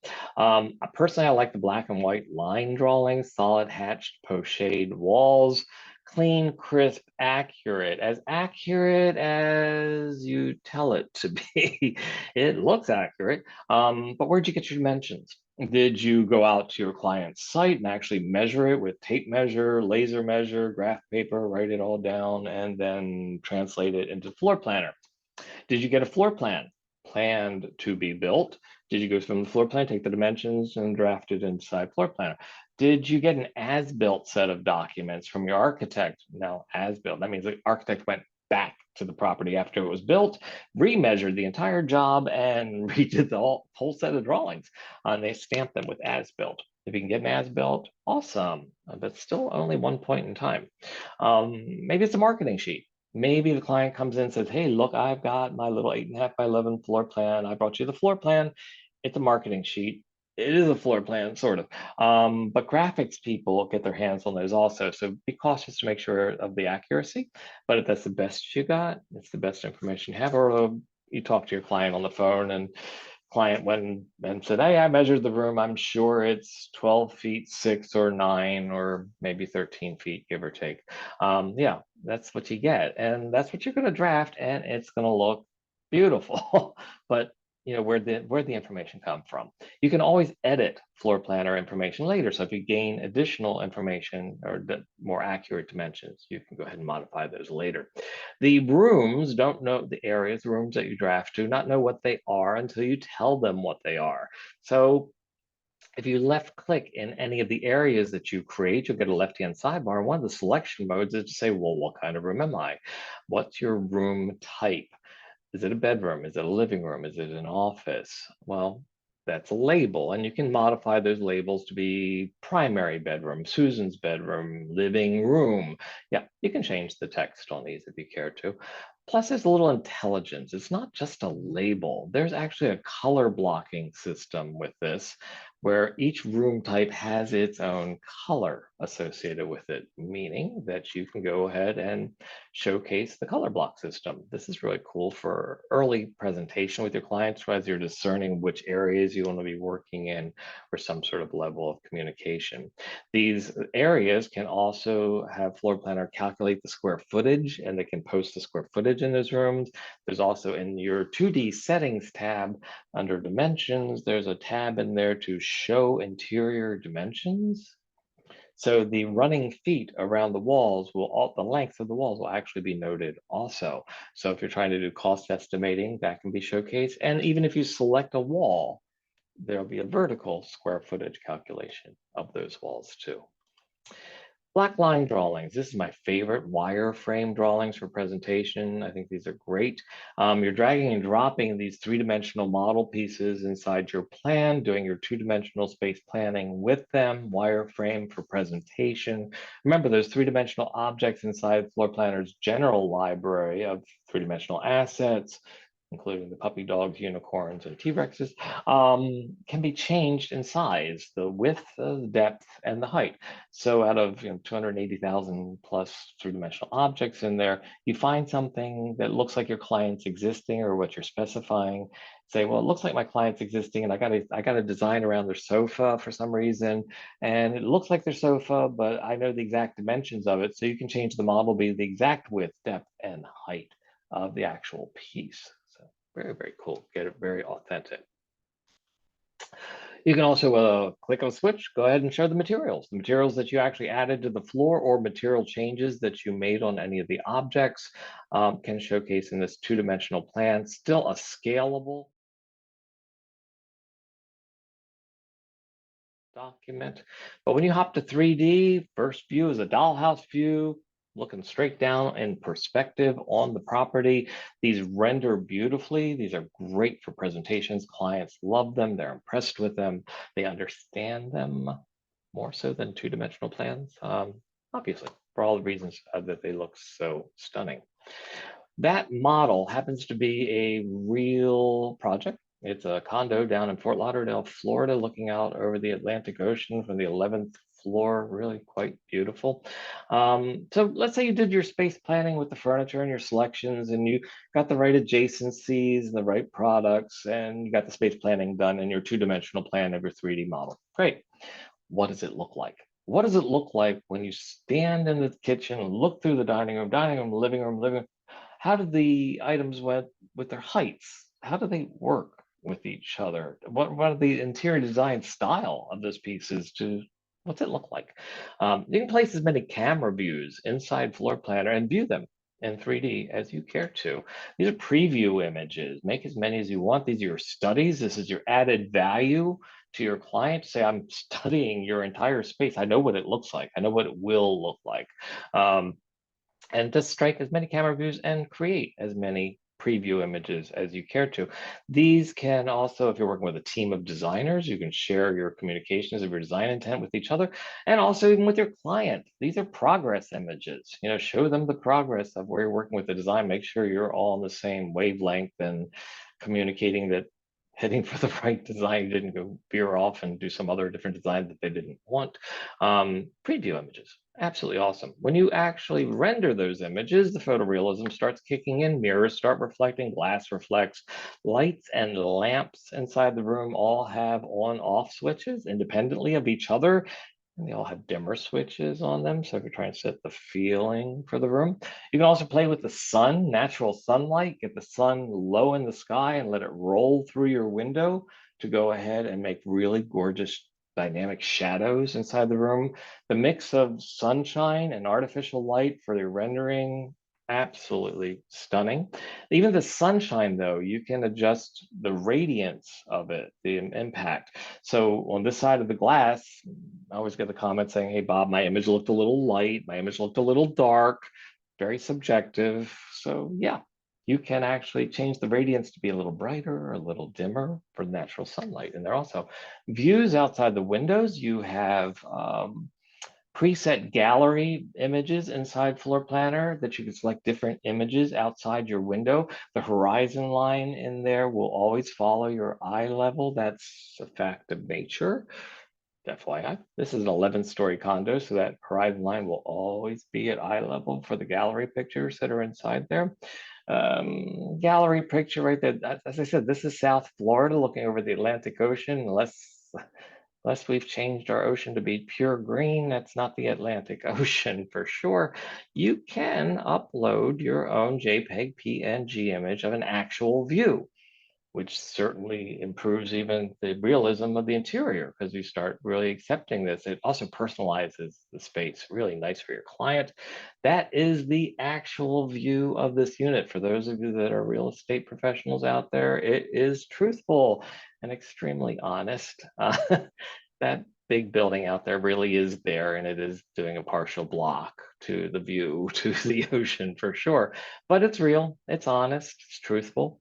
Personally, I like the black and white line drawings, solid hatched pochade walls, clean, crisp, accurate as you tell it to be. It looks accurate, but where'd you get your dimensions? Did you go out to your client's site and actually measure it with tape measure, laser measure, graph paper, write it all down, and then translate it into Floorplanner? Did you get a floor plan planned to be built? Did you go from the floor plan, take the dimensions and draft it inside Floorplanner? Did you get an as-built set of documents from your architect? Now, as-built, that means the architect went back to the property after it was built, remeasured the entire job, and redid the whole set of drawings. And they stamped them with as-built. If you can get an as-built, awesome, but still only one point in time. Maybe it's a marketing sheet. Maybe the client comes in and says, hey, look, I've got my little 8.5 by 11 floor plan. I brought you the floor plan. It's a marketing sheet. It is a floor plan, sort of. But graphics people get their hands on those also. So be cautious to make sure of the accuracy. But if that's the best you got, it's the best information you have. Or you talk to your client on the phone and client went and said, hey, I measured the room. I'm sure it's 12 feet 6 or 9 or maybe 13 feet, give or take. Yeah, that's what you get. And that's what you're going to draft. And it's going to look beautiful. But where'd the information come from? You can always edit floor planner information later. So if you gain additional information or the more accurate dimensions, you can go ahead and modify those later. The rooms don't know the areas, the rooms that you draft do not know what they are until you tell them what they are. So if you left click in any of the areas that you create, you'll get a left-hand sidebar. One of the selection modes is to say, well, what kind of room am I? What's your room type? Is it a bedroom? Is it a living room? Is it an office? Well, that's a label, and you can modify those labels to be primary bedroom, Susan's bedroom, living room. Yeah, you can change the text on these if you care to. Plus, there's a little intelligence. It's not just a label. There's actually a color blocking system with this, where each room type has its own color associated with it, meaning that you can go ahead and showcase the color block system. This is really cool for early presentation with your clients as you're discerning which areas you want to be working in for some sort of level of communication. These areas can also have Floor Planner calculate the square footage, and they can post the square footage in those rooms. There's also in your 2D settings tab under dimensions, there's a tab in there to show interior dimensions. So the running feet around the walls the length of the walls will actually be noted also. So if you're trying to do cost estimating, that can be showcased. And even if you select a wall, there'll be a vertical square footage calculation of those walls too. Black line drawings. This is my favorite wireframe drawings for presentation. I think these are great. You're dragging and dropping these three-dimensional model pieces inside your plan, doing your two-dimensional space planning with them, wireframe for presentation. Remember, there's three-dimensional objects inside Floor Planner's general library of three-dimensional assets, including the puppy dogs, unicorns, and T-Rexes, can be changed in size, the width, the depth, and the height. So out of 280,000 plus three-dimensional objects in there, you find something that looks like your client's existing or what you're specifying. Say, well, it looks like my client's existing, and I got a design around their sofa for some reason, and it looks like their sofa, but I know the exact dimensions of it, so you can change the model be the exact width, depth, and height of the actual piece. So very, very cool. Get it very authentic. You can also click on switch, go ahead and show the materials that you actually added to the floor or material changes that you made on any of the objects can showcase in this two-dimensional plan. Still a scalable document. But when you hop to 3D, first view is a dollhouse view, looking straight down in perspective on the property. These render beautifully. These are great for presentations. Clients love them. They're impressed with them. They understand them more so than two-dimensional plans, obviously, for all the reasons that they look so stunning. That model happens to be a real project. It's a condo down in Fort Lauderdale, Florida, looking out over the Atlantic Ocean from the 11th floor, really quite beautiful. So let's say you did your space planning with the furniture and your selections, and you got the right adjacencies and the right products, and you got the space planning done in your two-dimensional plan of your 3D model. Great. What does it look like? What does it look like when you stand in the kitchen and look through the dining room, living room? How do the items went with their heights? How do they work with each other? What are the interior design style of those pieces what's it look like? You can place as many camera views inside Floor Planner and view them in 3D as you care to. These are preview images. Make as many as you want. These are your studies. This is your added value to your client. Say, I'm studying your entire space. I know what it looks like. I know what it will look like. And just strike as many camera views and create as many preview images as you care to. These can also, if you're working with a team of designers, you can share your communications of your design intent with each other, and also even with your client. These are progress images. Show them the progress of where you're working with the design. Make sure you're all on the same wavelength and communicating that heading for the right design, didn't go veer off and do some other different design that they didn't want. Preview images, absolutely awesome. When you actually render those images, the photorealism starts kicking in, mirrors start reflecting, glass reflects, lights and lamps inside the room all have on-off switches independently of each other. And they all have dimmer switches on them. So if you're trying to set the feeling for the room, you can also play with the sun, natural sunlight, get the sun low in the sky and let it roll through your window to go ahead and make really gorgeous dynamic shadows inside the room. The mix of sunshine and artificial light for the rendering, absolutely stunning. Even the sunshine though, you can adjust the radiance of it, the impact. So on this side of the glass, I always get the comment saying, hey, Bob, my image looked a little light, my image looked a little dark, very subjective. So yeah, you can actually change the radiance to be a little brighter or a little dimmer for natural sunlight. And there are also views outside the windows. You have preset gallery images inside Floorplanner that you can select different images outside your window. The horizon line in there will always follow your eye level. That's a fact of nature. FYI, this is an 11-story condo, so that horizon line will always be at eye level for the gallery pictures that are inside there. Gallery picture right there. As I said, this is South Florida looking over the Atlantic Ocean. Unless we've changed our ocean to be pure green, that's not the Atlantic Ocean for sure. You can upload your own JPEG PNG image of an actual view, which certainly improves even the realism of the interior because you start really accepting this. It also personalizes the space, really nice for your client. That is the actual view of this unit. For those of you that are real estate professionals out there, it is truthful and extremely honest. That big building out there really is there, and it is doing a partial block to the view to the ocean for sure. But it's real, it's honest, it's truthful.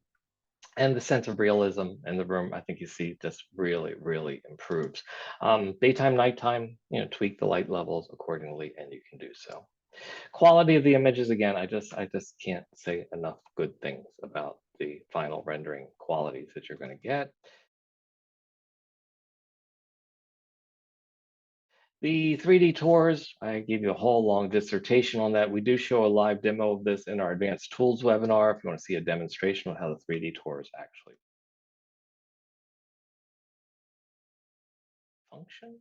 And the sense of realism in the room, I think you see just really, really improves. Daytime, nighttime, tweak the light levels accordingly, and you can do so. Quality of the images, again, I just can't say enough good things about the final rendering qualities that you're going to get. The 3D tours, I gave you a whole long dissertation on that. We do show a live demo of this in our advanced tools webinar if you want to see a demonstration of how the 3D tours actually function.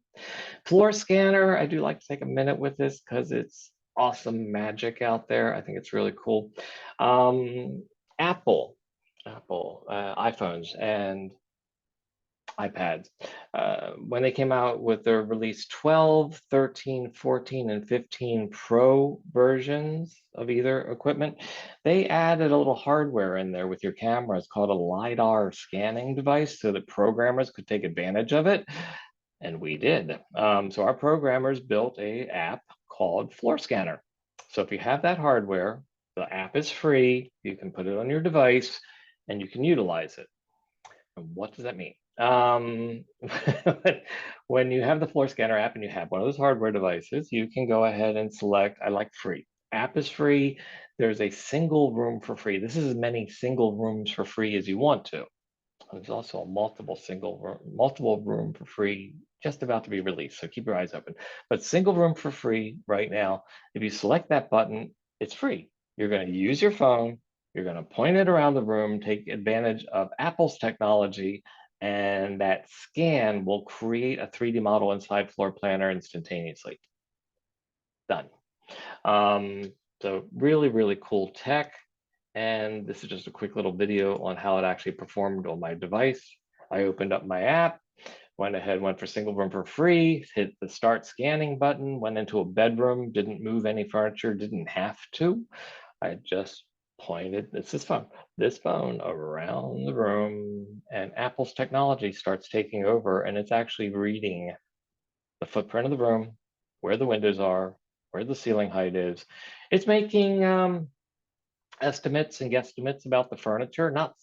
Floorscanner, I do like to take a minute with this because it's awesome magic out there. I think it's really cool. Apple iPhones and iPads. When they came out with their release 12, 13, 14, and 15 Pro versions of either equipment, they added a little hardware in there with your cameras called a LiDAR scanning device so that programmers could take advantage of it. And we did. So our programmers built a app called Floorscanner. So if you have that hardware, the app is free. You can put it on your device and you can utilize it. And what does that mean? When you have the Floorscanner app and you have one of those hardware devices, you can go ahead and select, I like free. App is free. There's a single room for free. This is as many single rooms for free as you want to. There's also a multiple room for free just about to be released. So keep your eyes open. But single room for free right now, if you select that button, it's free. You're going to use your phone. You're going to point it around the room, take advantage of Apple's technology, and that scan will create a 3D model inside Floorplanner instantaneously. Done. So really, really cool tech. And this is just a quick little video on how it actually performed on my device. I opened up my app, went ahead, went for single room for free, hit the start scanning button, went into a bedroom, didn't move any furniture, didn't have to. I just pointed this phone around the room, and Apple's technology starts taking over, and it's actually reading the footprint of the room, where the windows are, where the ceiling height is. It's making estimates and guesstimates about the furniture, not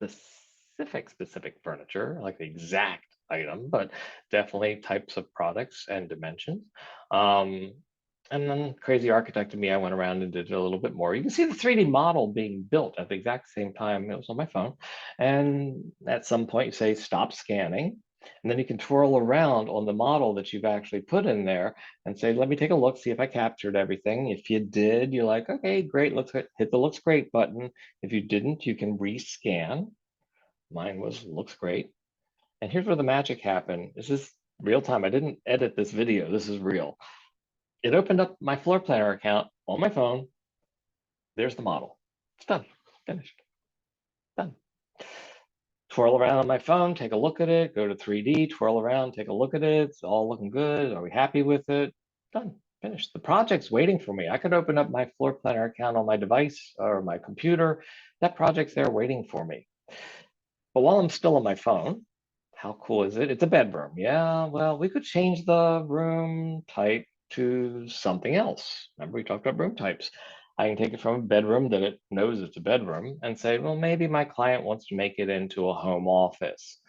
specific furniture, like the exact item, but definitely types of products and dimensions. And then crazy architect of me, I went around and did a little bit more. You can see the 3D model being built at the exact same time. It was on my phone. And at some point you say, stop scanning. And then you can twirl around on the model that you've actually put in there and say, let me take a look, see if I captured everything. If you did, you're like, okay, great, let's hit the looks great button. If you didn't, you can rescan. Mine was looks great. And here's where the magic happened. This is real time. I didn't edit this video. This is real. It opened up my floor planner account on my phone. There's the model. It's done, finished, done. Twirl around on my phone, take a look at it, go to 3D, twirl around, take a look at it. It's all looking good. Are we happy with it? Done, finished. The project's waiting for me. I could open up my floor planner account on my device or my computer. That project's there waiting for me. But while I'm still on my phone, how cool is it? It's a bedroom. Yeah, well, we could change the room type to something else. Remember, we talked about room types. I can take it from a bedroom that it knows it's a bedroom and say, well, maybe my client wants to make it into a home office.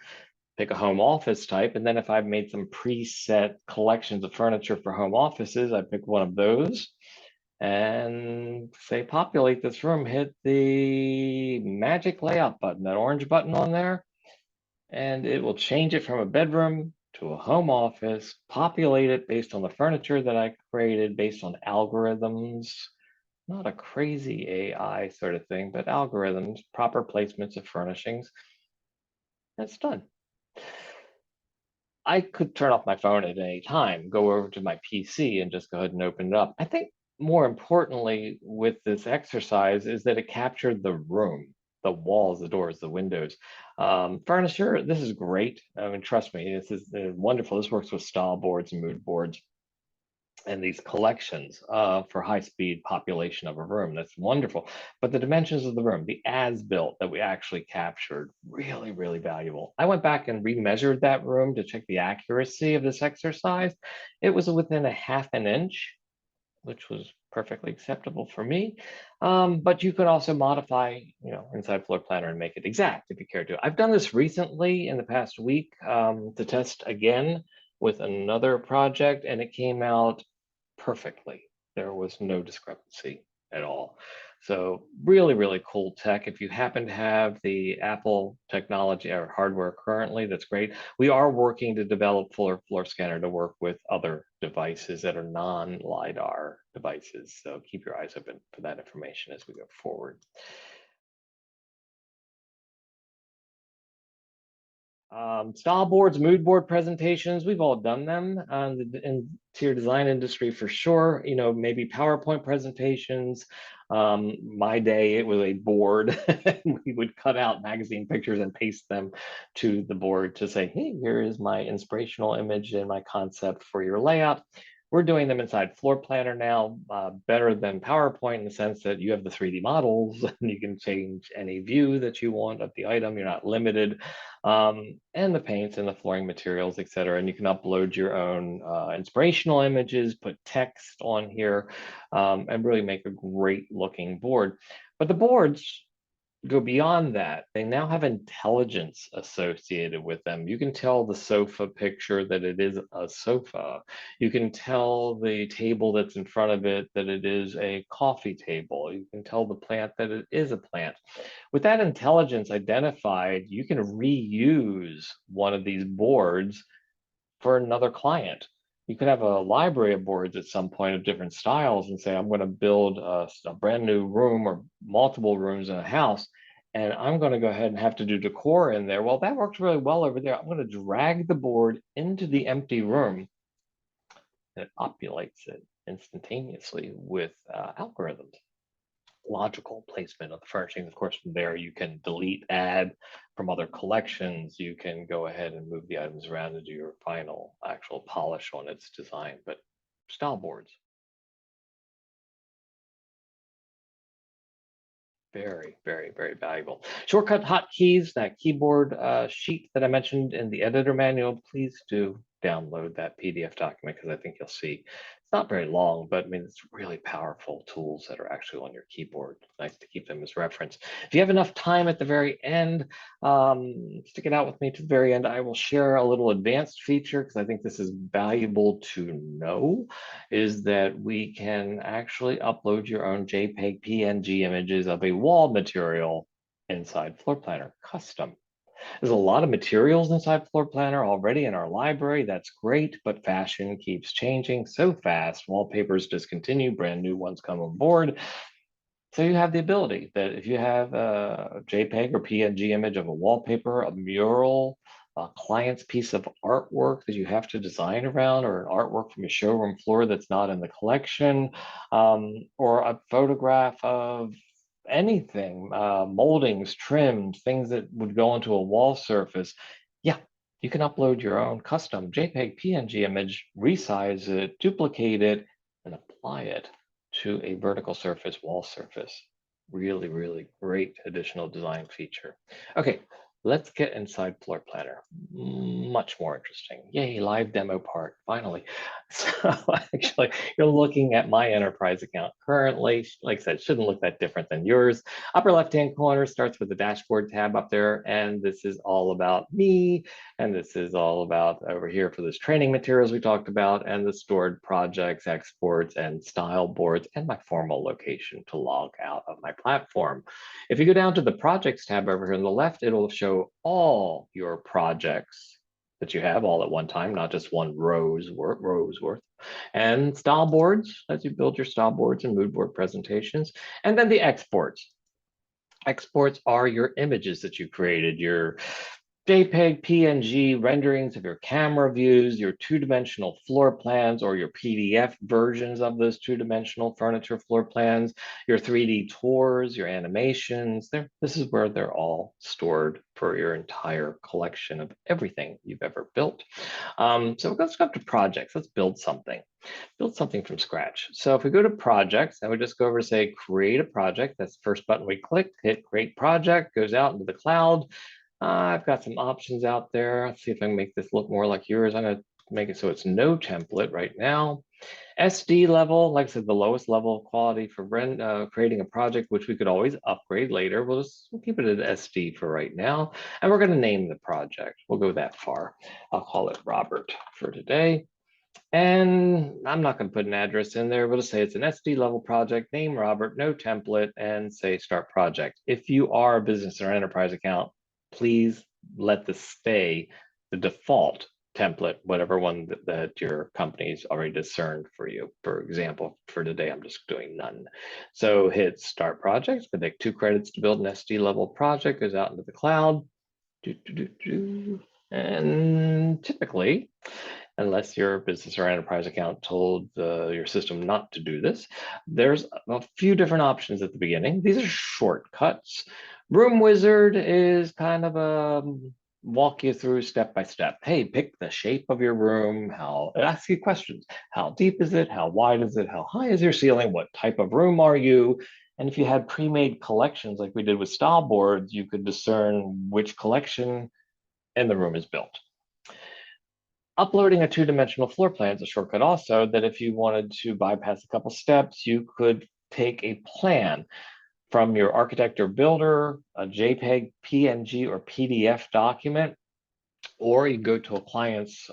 Pick a home office type. And then if I've made some preset collections of furniture for home offices, I pick one of those and say, populate this room, hit the magic layout button, that orange button on there, and it will change it from a bedroom to a home office, populate it based on the furniture that I created, based on algorithms, not a crazy AI sort of thing, but algorithms, proper placements of furnishings. That's done. I could turn off my phone at any time, go over to my PC and just go ahead and open it up. I think more importantly with this exercise is that it captured the room, the walls, the doors, the windows. Furniture, this is great. I mean, trust me, this is wonderful. This works with style boards and mood boards and these collections for high-speed population of a room. That's wonderful. But the dimensions of the room, the as-built that we actually captured, really, really valuable. I went back and remeasured that room to check the accuracy of this exercise. It was within a half an inch, which was perfectly acceptable for me. But you could also modify, inside Floor Planner and make it exact if you care to. I've done this recently in the past week to test again with another project, and it came out perfectly. There was no discrepancy at all. So really, really cool tech. If you happen to have the Apple technology or hardware currently, that's great. We are working to develop Floorscanner to work with other devices that are non-LiDAR devices. So keep your eyes open for that information as we go forward. Style boards, mood board presentations, we've all done them in the interior design industry for sure. Maybe PowerPoint presentations. My day, it was a board. We would cut out magazine pictures and paste them to the board to say, hey, here is my inspirational image and my concept for your layout. We're doing them inside Floor Planner now, better than PowerPoint in the sense that you have the 3D models and you can change any view that you want of the item. You're not limited. And the paints and the flooring materials, etc. And you can upload your own inspirational images, put text on here, and really make a great looking board. But the boards go beyond that. They now have intelligence associated with them. You can tell the sofa picture that it is a sofa. You can tell the table that's in front of it that it is a coffee table. You can tell the plant that it is a plant. With that intelligence identified, you can reuse one of these boards for another client. You could have a library of boards at some point of different styles and say, I'm going to build a brand new room or multiple rooms in a house, and I'm going to go ahead and have to do decor in there. Well, that works really well over there. I'm going to drag the board into the empty room, and it populates it instantaneously with algorithms. Logical placement of the furnishings. Of course, from there you can delete, add from other collections. You can go ahead and move the items around and do your final actual polish on its design. But style boards, very, very, very valuable. Shortcut hotkeys, that keyboard sheet that I mentioned in the editor manual, please do download that PDF document because I think you'll see it's not very long, but I mean, it's really powerful tools that are actually on your keyboard. Nice to keep them as reference. If you have enough time at the very end, stick it out with me to the very end. I will share a little advanced feature because I think this is valuable to know, is that we can actually upload your own JPEG PNG images of a wall material inside Floorplanner custom. There's a lot of materials inside Floorplanner already in our library. That's great, but fashion keeps changing so fast. Wallpapers discontinue, brand new ones come on board. So you have the ability that if you have a JPEG or PNG image of a wallpaper, a mural, a client's piece of artwork that you have to design around, or an artwork from your showroom floor that's not in the collection, or a photograph of anything, moldings, trimmed, things that would go into a wall surface. Yeah, you can upload your own custom JPEG PNG image, resize it, duplicate it, and apply it to a vertical surface, wall surface. Really, really great additional design feature. Okay, let's get inside Floorplanner. Much more interesting. Yay, live demo part, finally. So actually, you're looking at my enterprise account currently. Like I said, shouldn't look that different than yours. Upper left-hand corner starts with the dashboard tab up there, and this is all about me, and this is all about over here for this training materials we talked about, and the stored projects, exports, and style boards, and my formal location to log out of my platform. If you go down to the projects tab over here on the left, it'll show all your projects that you have all at one time, not just one row's worth, and style boards as you build your style boards and mood board presentations, and then the exports. Exports are your images that you created, your JPEG, PNG renderings of your camera views, your two-dimensional floor plans, or your PDF versions of those two-dimensional furniture floor plans, your 3D tours, your animations. This is where they're all stored for your entire collection of everything you've ever built. So let's go up to projects. Let's build something from scratch. So if we go to projects and we just go over to say create a project, that's the first button we click, hit create project, goes out into the cloud. I've got some options out there. Let's see if I can make this look more like yours. I'm going to make it so it's no template right now. SD level, like I said, the lowest level of quality for creating a project, which we could always upgrade later. We'll keep it at SD for right now. And we're going to name the project. We'll go that far. I'll call it Robert for today. And I'm not going to put an address in there. We'll just say it's an SD level project, name Robert, no template, and say start project. If you are a business or enterprise account, please let this stay the default template, whatever one that your company's already discerned for you. For example, for today, I'm just doing none. So hit start project. It's going to take 2 credits to build an SD level project, goes out into the cloud. And typically, unless your business or enterprise account told your system not to do this, there's a few different options at the beginning. These are shortcuts. Room Wizard is kind of a walk you through step by step. Hey, pick the shape of your room, it asks you questions. How deep is it? How wide is it? How high is your ceiling? What type of room are you? And if you had pre-made collections like we did with style boards, you could discern which collection and the room is built. Uploading a two-dimensional floor plan is a shortcut also that if you wanted to bypass a couple steps, you could take a plan from your architect or builder, a JPEG, PNG, or PDF document, or you go to a client's,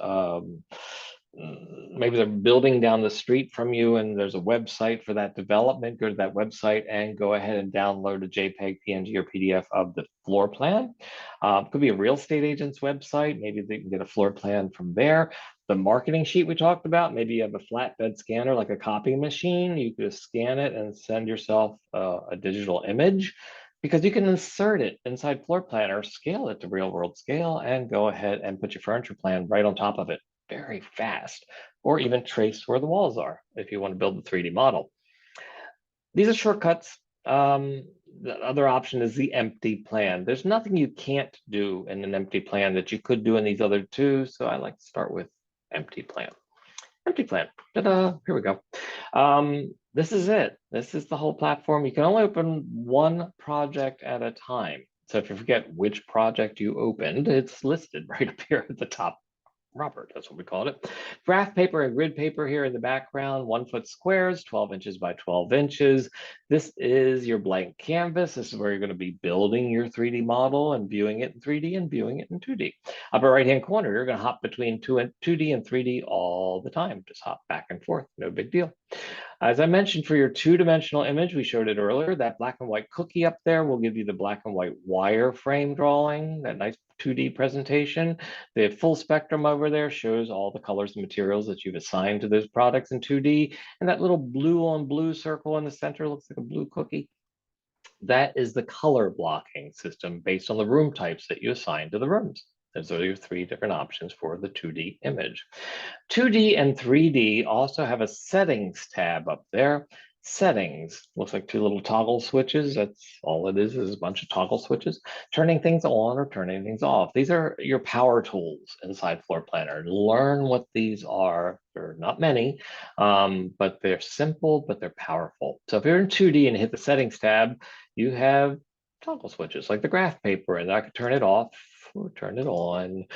maybe they're building down the street from you and there's a website for that development. Go to that website and go ahead and download a JPEG, PNG, or PDF of the floor plan. Could be a real estate agent's website. Maybe they can get a floor plan from there. The marketing sheet we talked about, maybe you have a flatbed scanner like a copy machine. You could scan it and send yourself a digital image, because you can insert it inside Floorplanner, scale it to real world scale, and go ahead and put your furniture plan right on top of it very fast, or even trace where the walls are if you want to build the 3D model. These are shortcuts. The other option is the empty plan. There's nothing you can't do in an empty plan that you could do in these other two, so I like to start with empty plan. Empty plan. Ta-da! Here we go. This is it. This is the whole platform. You can only open one project at a time. So if you forget which project you opened, it's listed right up here at the top Robert, that's what we called it. Graph paper and grid paper here in the background, 1 foot squares, 12 inches by 12 inches. This is your blank canvas. This is where you're going to be building your 3D model and viewing it in 3D and viewing it in 2D. Upper right-hand corner, you're going to hop between 2D and 3D all the time. Just hop back and forth, no big deal. As I mentioned, for your two-dimensional image, we showed it earlier, that black and white cookie up there will give you the black and white wireframe drawing, that nice 2D presentation. The full spectrum over there shows all the colors and materials that you've assigned to those products in 2D. And that little blue on blue circle in the center looks like a blue cookie. That is the color blocking system based on the room types that you assign to the rooms. Those are your 3 different options for the 2D image. 2D and 3D also have a settings tab up there. Settings looks like 2 little toggle switches. That's all it is a bunch of toggle switches, turning things on or turning things off. These are your power tools inside Floorplanner. Learn what these are. There are not many, but they're simple, but they're powerful. So if you're in 2D and hit the settings tab, you have toggle switches like the graph paper, and I could turn it off or turn it on.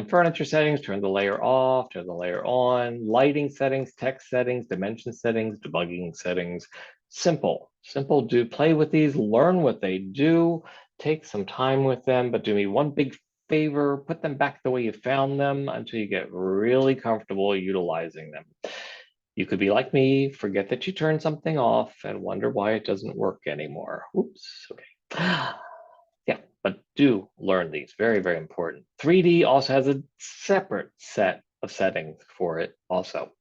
Furniture settings, turn the layer off, turn the layer on. Lighting settings, text settings, dimension settings, debugging settings. Simple, simple. Do play with these, learn what they do, take some time with them, but do me one big favor, put them back the way you found them until you get really comfortable utilizing them. You could be like me, forget that you turned something off and wonder why it doesn't work anymore. Oops, okay. Yeah, but do learn these, very, very important. 3D also has a separate set of settings for it also.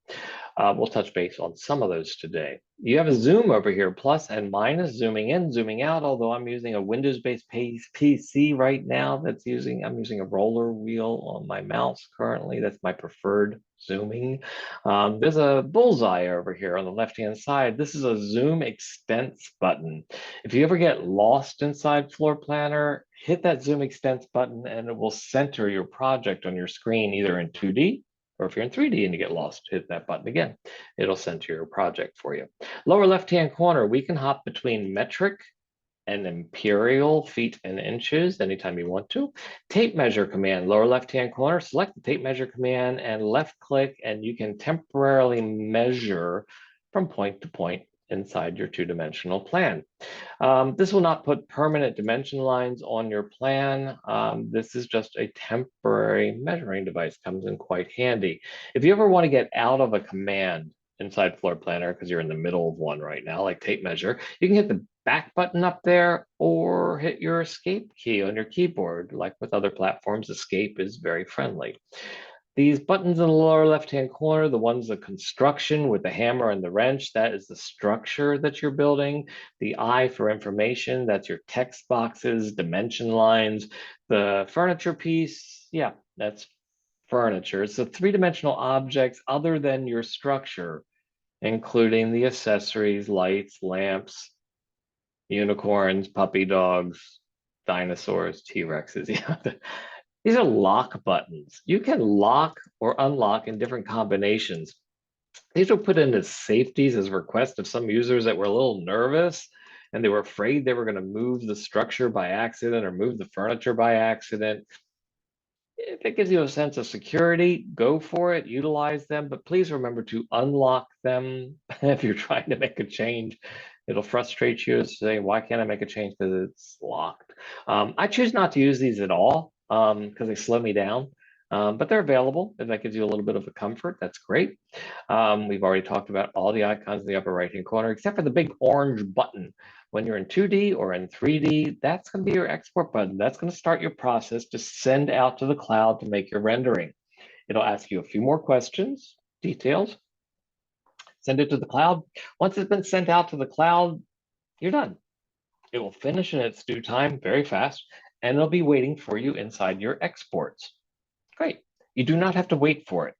We'll touch base on some of those today. You have a zoom over here, plus and minus, zooming in, zooming out, although I'm using a Windows-based PC right now I'm using a roller wheel on my mouse currently. That's my preferred zooming. There's a bullseye over here on the left-hand side. This is a zoom extents button. If you ever get lost inside Floorplanner, hit that zoom extents button and it will center your project on your screen, either in 2D, or if you're in 3D and you get lost, hit that button again. It'll center your project for you. Lower left-hand corner, we can hop between metric and imperial, feet and inches, anytime you want to. Tape measure command, lower left-hand corner, select the tape measure command and left click, and you can temporarily measure from point to point inside your 2-dimensional plan. This will not put permanent dimension lines on your plan. This is just a temporary measuring device, comes in quite handy. If you ever want to get out of a command inside Floorplanner, because you're in the middle of one right now, like tape measure, you can hit the back button up there or hit your escape key on your keyboard. Like with other platforms, escape is very friendly. These buttons in the lower left-hand corner, the ones of construction with the hammer and the wrench, that is the structure that you're building. The I for information, that's your text boxes, dimension lines. The furniture piece, yeah, that's furniture. It's the 3-dimensional objects other than your structure, including the accessories, lights, lamps, unicorns, puppy dogs, dinosaurs, T-Rexes. Yeah. These are lock buttons. You can lock or unlock in different combinations. These were put in as safeties as requests of some users that were a little nervous and they were afraid they were going to move the structure by accident or move the furniture by accident. If it gives you a sense of security, go for it, utilize them, but please remember to unlock them if you're trying to make a change. It'll frustrate you to say, why can't I make a change? Because it's locked. I choose not to use these at all because they slow me down, but they're available. If that gives you a little bit of a comfort, that's great. We've already talked about all the icons in the upper right-hand corner, except for the big orange button. When you're in 2D or in 3D, that's going to be your export button. That's going to start your process to send out to the cloud to make your rendering. It'll ask you a few more questions, details, send it to the cloud. Once it's been sent out to the cloud, you're done. It will finish in its due time very fast, and it'll be waiting for you inside your exports. Great. You do not have to wait for it.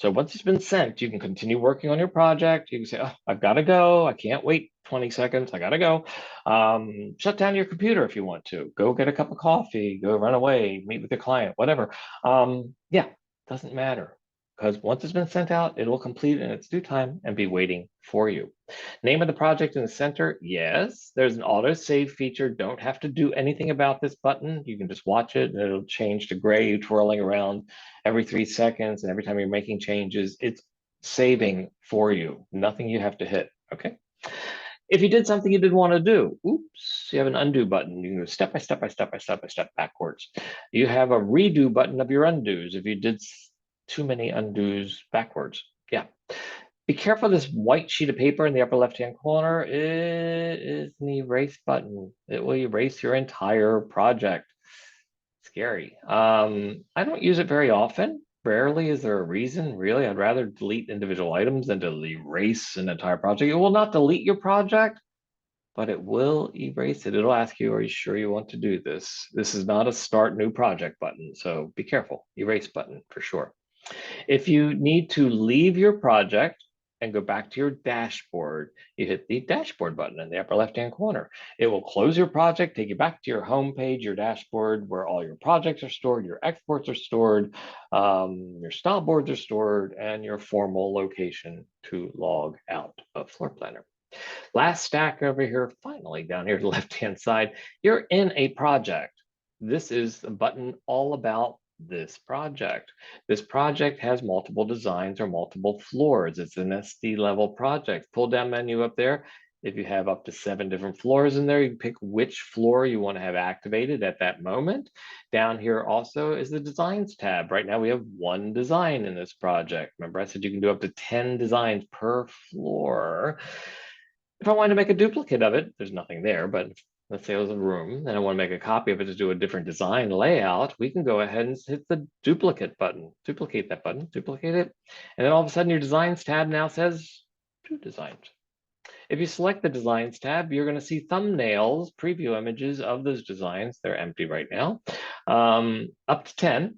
So once it's been sent, you can continue working on your project. You can say, oh, I've got to go. I can't wait 20 seconds. I got to go. Shut down your computer if you want to. Go get a cup of coffee. Go run away. Meet with your client, whatever. Yeah, doesn't matter. because once it's been sent out, it will complete in its due time and be waiting for you. Name of the project in the center, yes. There's an auto save feature. Don't have to do anything about this button. You can just watch it and it'll change to gray, twirling around every 3 seconds. And every time you're making changes, it's saving for you. Nothing you have to hit, okay? If you did something you didn't want to do, oops, you have an undo button. You can go step by step by step by step by step backwards. You have a redo button of your undos if you did too many undos backwards. Yeah. Be careful, this white sheet of paper in the upper left-hand corner, it is an erase button. It will erase your entire project. Scary. I don't use it very often. Rarely is there a reason, really. I'd rather delete individual items than to erase an entire project. It will not delete your project, but it will erase it. It'll ask you, are you sure you want to do this? This is not a start new project button, so be careful. Erase button for sure. If you need to leave your project and go back to your dashboard, you hit the dashboard button in the upper left-hand corner. It will close your project, take you back to your home page, your dashboard, where all your projects are stored, your exports are stored, your style boards are stored, and your formal location to log out of Floorplanner. Last stack over here, finally down here to the left-hand side, you're in a project. This is the button all about this project. This project has multiple designs or multiple floors. It's an SD level project. Pull down menu up there. If you have up to 7 different floors in there, you can pick which floor you want to have activated at that moment. Down here also is the designs tab. Right now we have 1 design in this project. Remember I said you can do up to 10 designs per floor. If I wanted to make a duplicate of it, there's nothing there, but let's say it was a room and I want to make a copy of it to do a different design layout, we can go ahead and hit the duplicate button, duplicate that button, duplicate it. And then all of a sudden your designs tab now says 2 designs. If you select the designs tab, you're going to see thumbnails, preview images of those designs. They're empty right now, up to 10.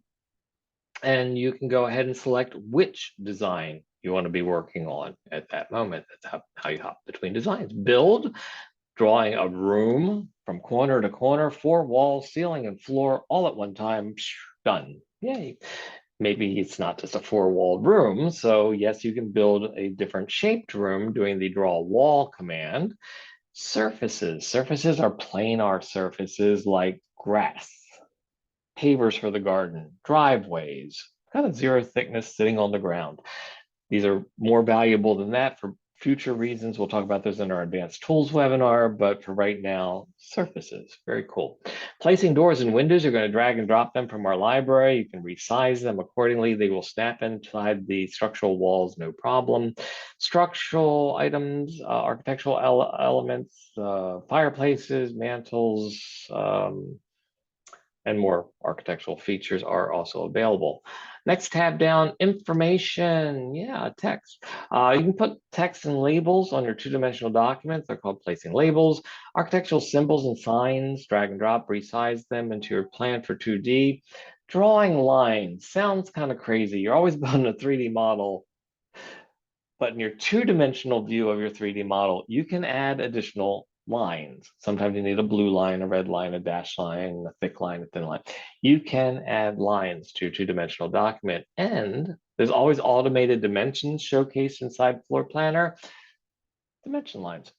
And you can go ahead and select which design you want to be working on at that moment. That's how you hop between designs. Build, drawing a room from corner to corner, 4 walls, ceiling, and floor all at one time. Done. Yay. Maybe it's not just a 4-walled room. So yes, you can build a different shaped room doing the draw wall command. Surfaces. Surfaces are planar surfaces like grass, pavers for the garden, driveways, kind of 0 thickness sitting on the ground. These are more valuable than that for future reasons. We'll talk about those in our advanced tools webinar, but for right now, surfaces, very cool. Placing doors and windows, you're going to drag and drop them from our library. You can resize them accordingly. They will snap inside the structural walls, no problem. Structural items, architectural elements, fireplaces, mantles, and more architectural features are also available. Next tab down, information, yeah, text. You can put text and labels on your 2-dimensional documents. They're called placing labels. Architectural symbols and signs, drag and drop, resize them into your plan for 2D. Drawing lines, sounds kind of crazy. You're always building a 3D model, but in your 2-dimensional view of your 3D model, you can add additional lines. Sometimes you need a blue line, a red line, a dash line, a thick line, a thin line. You can add lines to your 2-dimensional document. And there's always automated dimensions showcased inside Floorplanner. Dimension lines.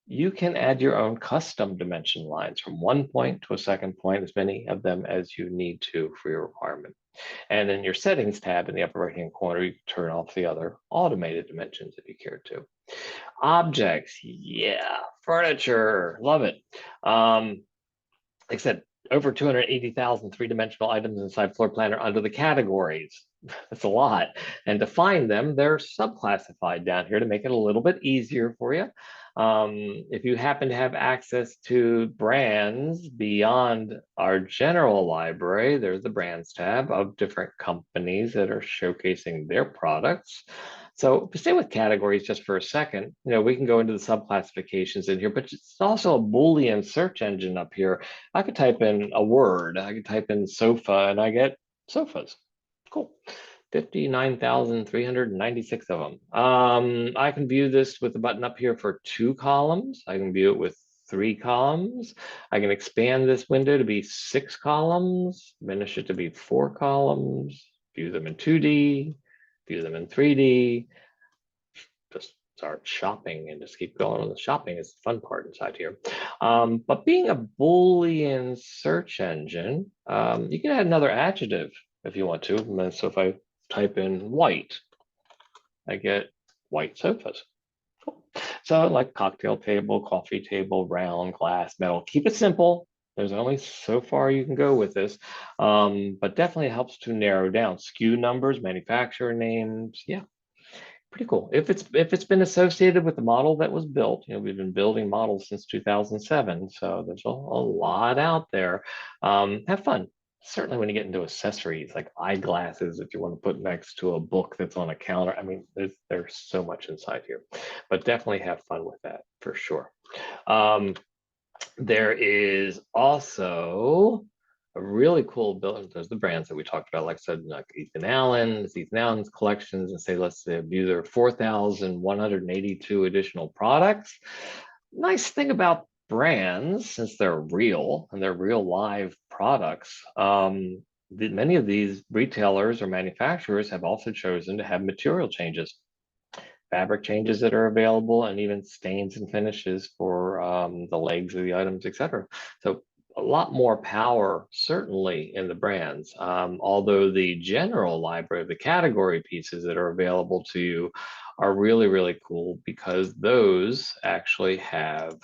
You can add your own custom dimension lines from one point to a second point, as many of them as you need to for your requirement. And in your settings tab in the upper right-hand corner, you can turn off the other automated dimensions if you care to. Objects, yeah, furniture, love it. Like I said, over 280,000 3-dimensional items inside Floorplanner under the categories. That's a lot. And to find them, they're subclassified down here to make it a little bit easier for you. If you happen to have access to brands beyond our general library, there's the brands tab of different companies that are showcasing their products. So if we stay with categories just for a second, we can go into the subclassifications in here, but it's also a Boolean search engine up here. I could type in a word, I could type in sofa, and I get sofas. Cool. 59,396 of them. I can view this with the button up here for 2 columns. I can view it with 3 columns. I can expand this window to be 6 columns, diminish it to be 4 columns, view them in 2D, view them in 3D, just start shopping and just keep going on the shopping is the fun part inside here. But being a Boolean search engine, you can add another adjective if you want to. So if I type in white, I get white sofas. Cool. So like cocktail table, coffee table, round, glass, metal. Keep it simple. There's only so far you can go with this, but definitely helps to narrow down SKU numbers, manufacturer names. Yeah, pretty cool. If it's been associated with the model that was built, we've been building models since 2007, so there's a lot out there. Have fun. Certainly when you get into accessories like eyeglasses, if you want to put next to a book that's on a counter. I mean, there's so much inside here, but definitely have fun with that for sure. Um, there is also a really cool build. There's the brands that we talked about, like I said, like Ethan Allen's collections, and say, let's say, view their 4,182 additional products. Nice thing about brands, since they're real and they're real live products, many of these retailers or manufacturers have also chosen to have material changes, fabric changes that are available, and even stains and finishes for the legs of the items, etc. So a lot more power, certainly, in the brands. Although the general library of the category pieces that are available to you are really, really cool, because those actually have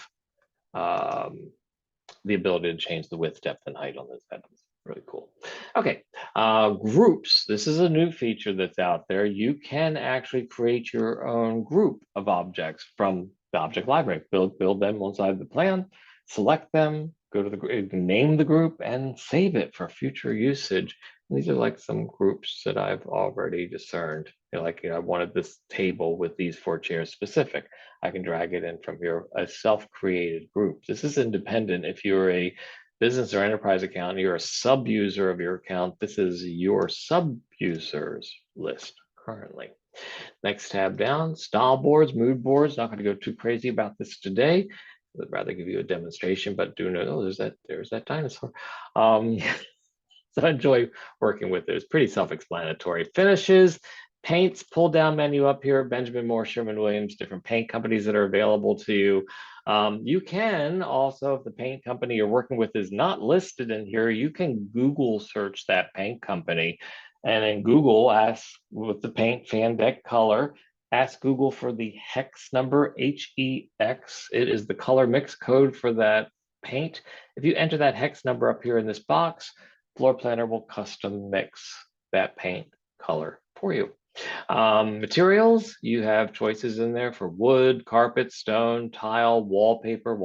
the ability to change the width, depth, and height on those items. Really cool. Okay, groups. This is a new feature that's out there. You can actually create your own group of objects from the object library. Build them alongside the plan, select them, go to name the group, and save it for future usage. And these are like some groups that I've already discerned. I wanted this table with these 4 chairs specific. I can drag it in from here, a self-created group. This is independent. If you're a business or enterprise account, you're a sub-user of your account, this is your sub-users list currently. Next tab down, style boards, mood boards. Not going to go too crazy about this today. I'd rather give you a demonstration, but do know, oh, there's that dinosaur. So I enjoy working with it. It's pretty self-explanatory. Finishes, paints, pull down menu up here, Benjamin Moore, Sherwin-Williams, different paint companies that are available to you. You can also, if the paint company you're working with is not listed in here, you can Google search that paint company. And in Google, ask with the paint fan deck color, ask Google for the hex number, HEX. It is the color mix code for that paint. If you enter that hex number up here in this box, Floorplanner will custom mix that paint color for you. Materials, you have choices in there for wood, carpet, stone, tile, wallpaper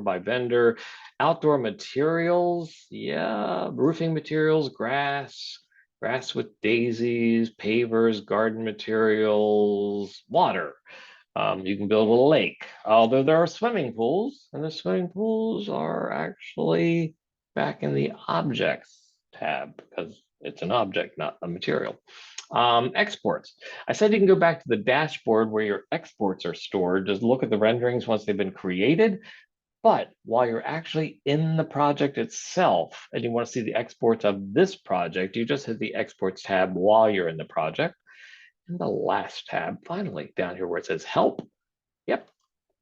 by vendor. Outdoor materials, yeah, roofing materials, grass with daisies, pavers, garden materials, water. You can build a lake, although there are swimming pools, and the swimming pools are actually back in the objects tab because it's an object, not a material. Exports. I said you can go back to the dashboard where your exports are stored. Just look at the renderings once they've been created. But while you're actually in the project itself and you want to see the exports of this project, you just hit the exports tab while you're in the project. And the last tab, finally, down here where it says help. Yep,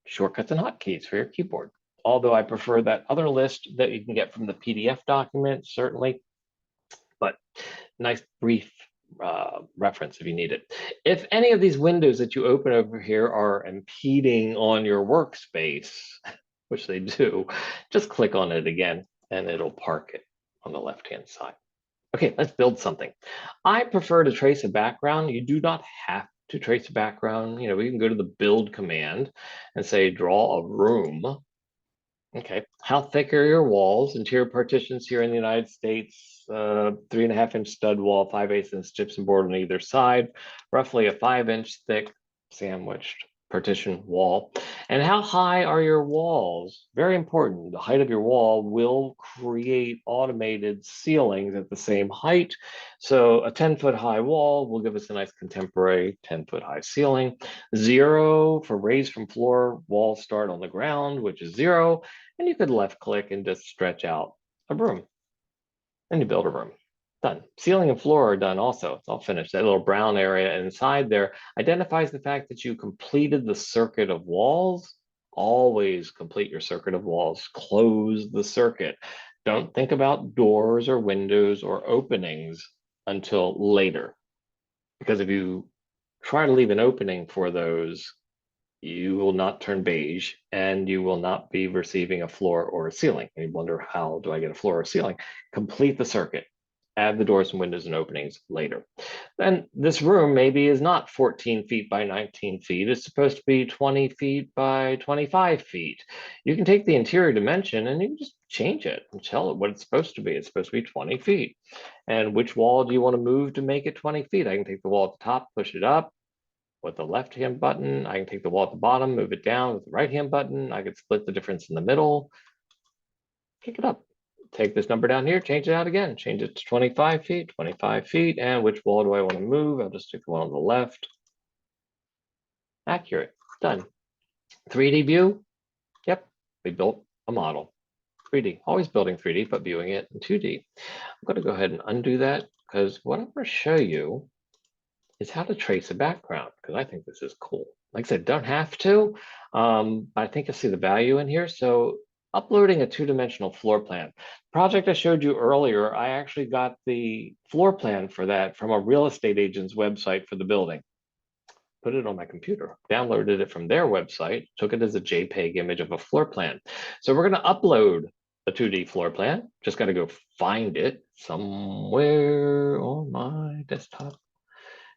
shortcuts and hotkeys for your keyboard. Although I prefer that other list that you can get from the PDF document, certainly, but nice brief reference if you need it. If any of these windows that you open over here are impeding on your workspace, which they do, just click on it again and it'll park it on the left-hand side. Okay, let's build something. I prefer to trace a background. You do not have to trace a background. We can go to the build command and say, draw a room. Okay, how thick are your walls? Interior partitions here in the United States, 3.5-inch stud wall, 5/8 inch gypsum board on either side, roughly a 5-inch thick sandwiched partition wall. And how high are your walls? Very important. The height of your wall will create automated ceilings at the same height. So a 10-foot high wall will give us a nice contemporary 10-foot high ceiling. 0 for raise from floor, walls start on the ground, which is 0. And you could left click and just stretch out a room. And you build a room. Done. Ceiling and floor are done also. It's all finished. That little brown area inside there identifies the fact that you completed the circuit of walls. Always complete your circuit of walls. Close the circuit. Don't think about doors or windows or openings until later. Because if you try to leave an opening for those, you will not turn beige and you will not be receiving a floor or a ceiling. And you wonder, how do I get a floor or ceiling? Complete the circuit. Add the doors and windows and openings later. Then this room maybe is not 14 feet by 19 feet. It's supposed to be 20 feet by 25 feet. You can take the interior dimension and you can just change it and tell it what it's supposed to be. It's supposed to be 20 feet. And which wall do you want to move to make it 20 feet? I can take the wall at the top, push it up with the left-hand button. I can take the wall at the bottom, move it down with the right-hand button. I could split the difference in the middle, kick it up. Take this number down here, change it out again, change it to 25 feet, 25 feet. And which wall do I want to move? I'll just take the one on the left. Accurate, done. 3D view, yep, we built a model. 3D, always building 3D, but viewing it in 2D. I'm going to go ahead and undo that because what I'm going to show you is how to trace a background, because I think this is cool. Like I said, don't have to, but I think you'll see the value in here. So uploading a two-dimensional floor plan. Project I showed you earlier, I actually got the floor plan for that from a real estate agent's website for the building. Put it on my computer, downloaded it from their website, took it as a JPEG image of a floor plan. So we're going to upload a 2D floor plan. Just got to go find it somewhere on my desktop.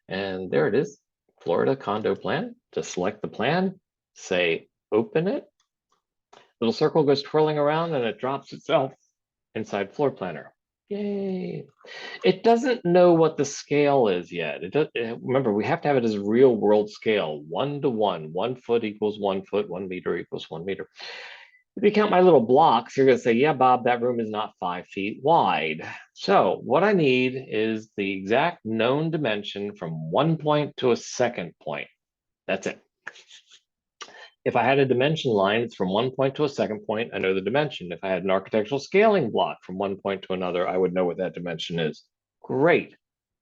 And there it is, Florida condo plan. Just select the plan, say open it. Little circle goes twirling around and it drops itself inside Floorplanner. Yay. It doesn't know what the scale is yet. Remember, we have to have it as real world scale, 1:1, 1 foot equals 1 foot, 1 meter equals 1 meter. If you count my little blocks, you're going to say, yeah, Bob, that room is not 5 feet wide. So what I need is the exact known dimension from one point to a second point. That's it. If I had a dimension line, it's from one point to a second point, I know the dimension. If I had an architectural scaling block from one point to another, I would know what that dimension is. Great.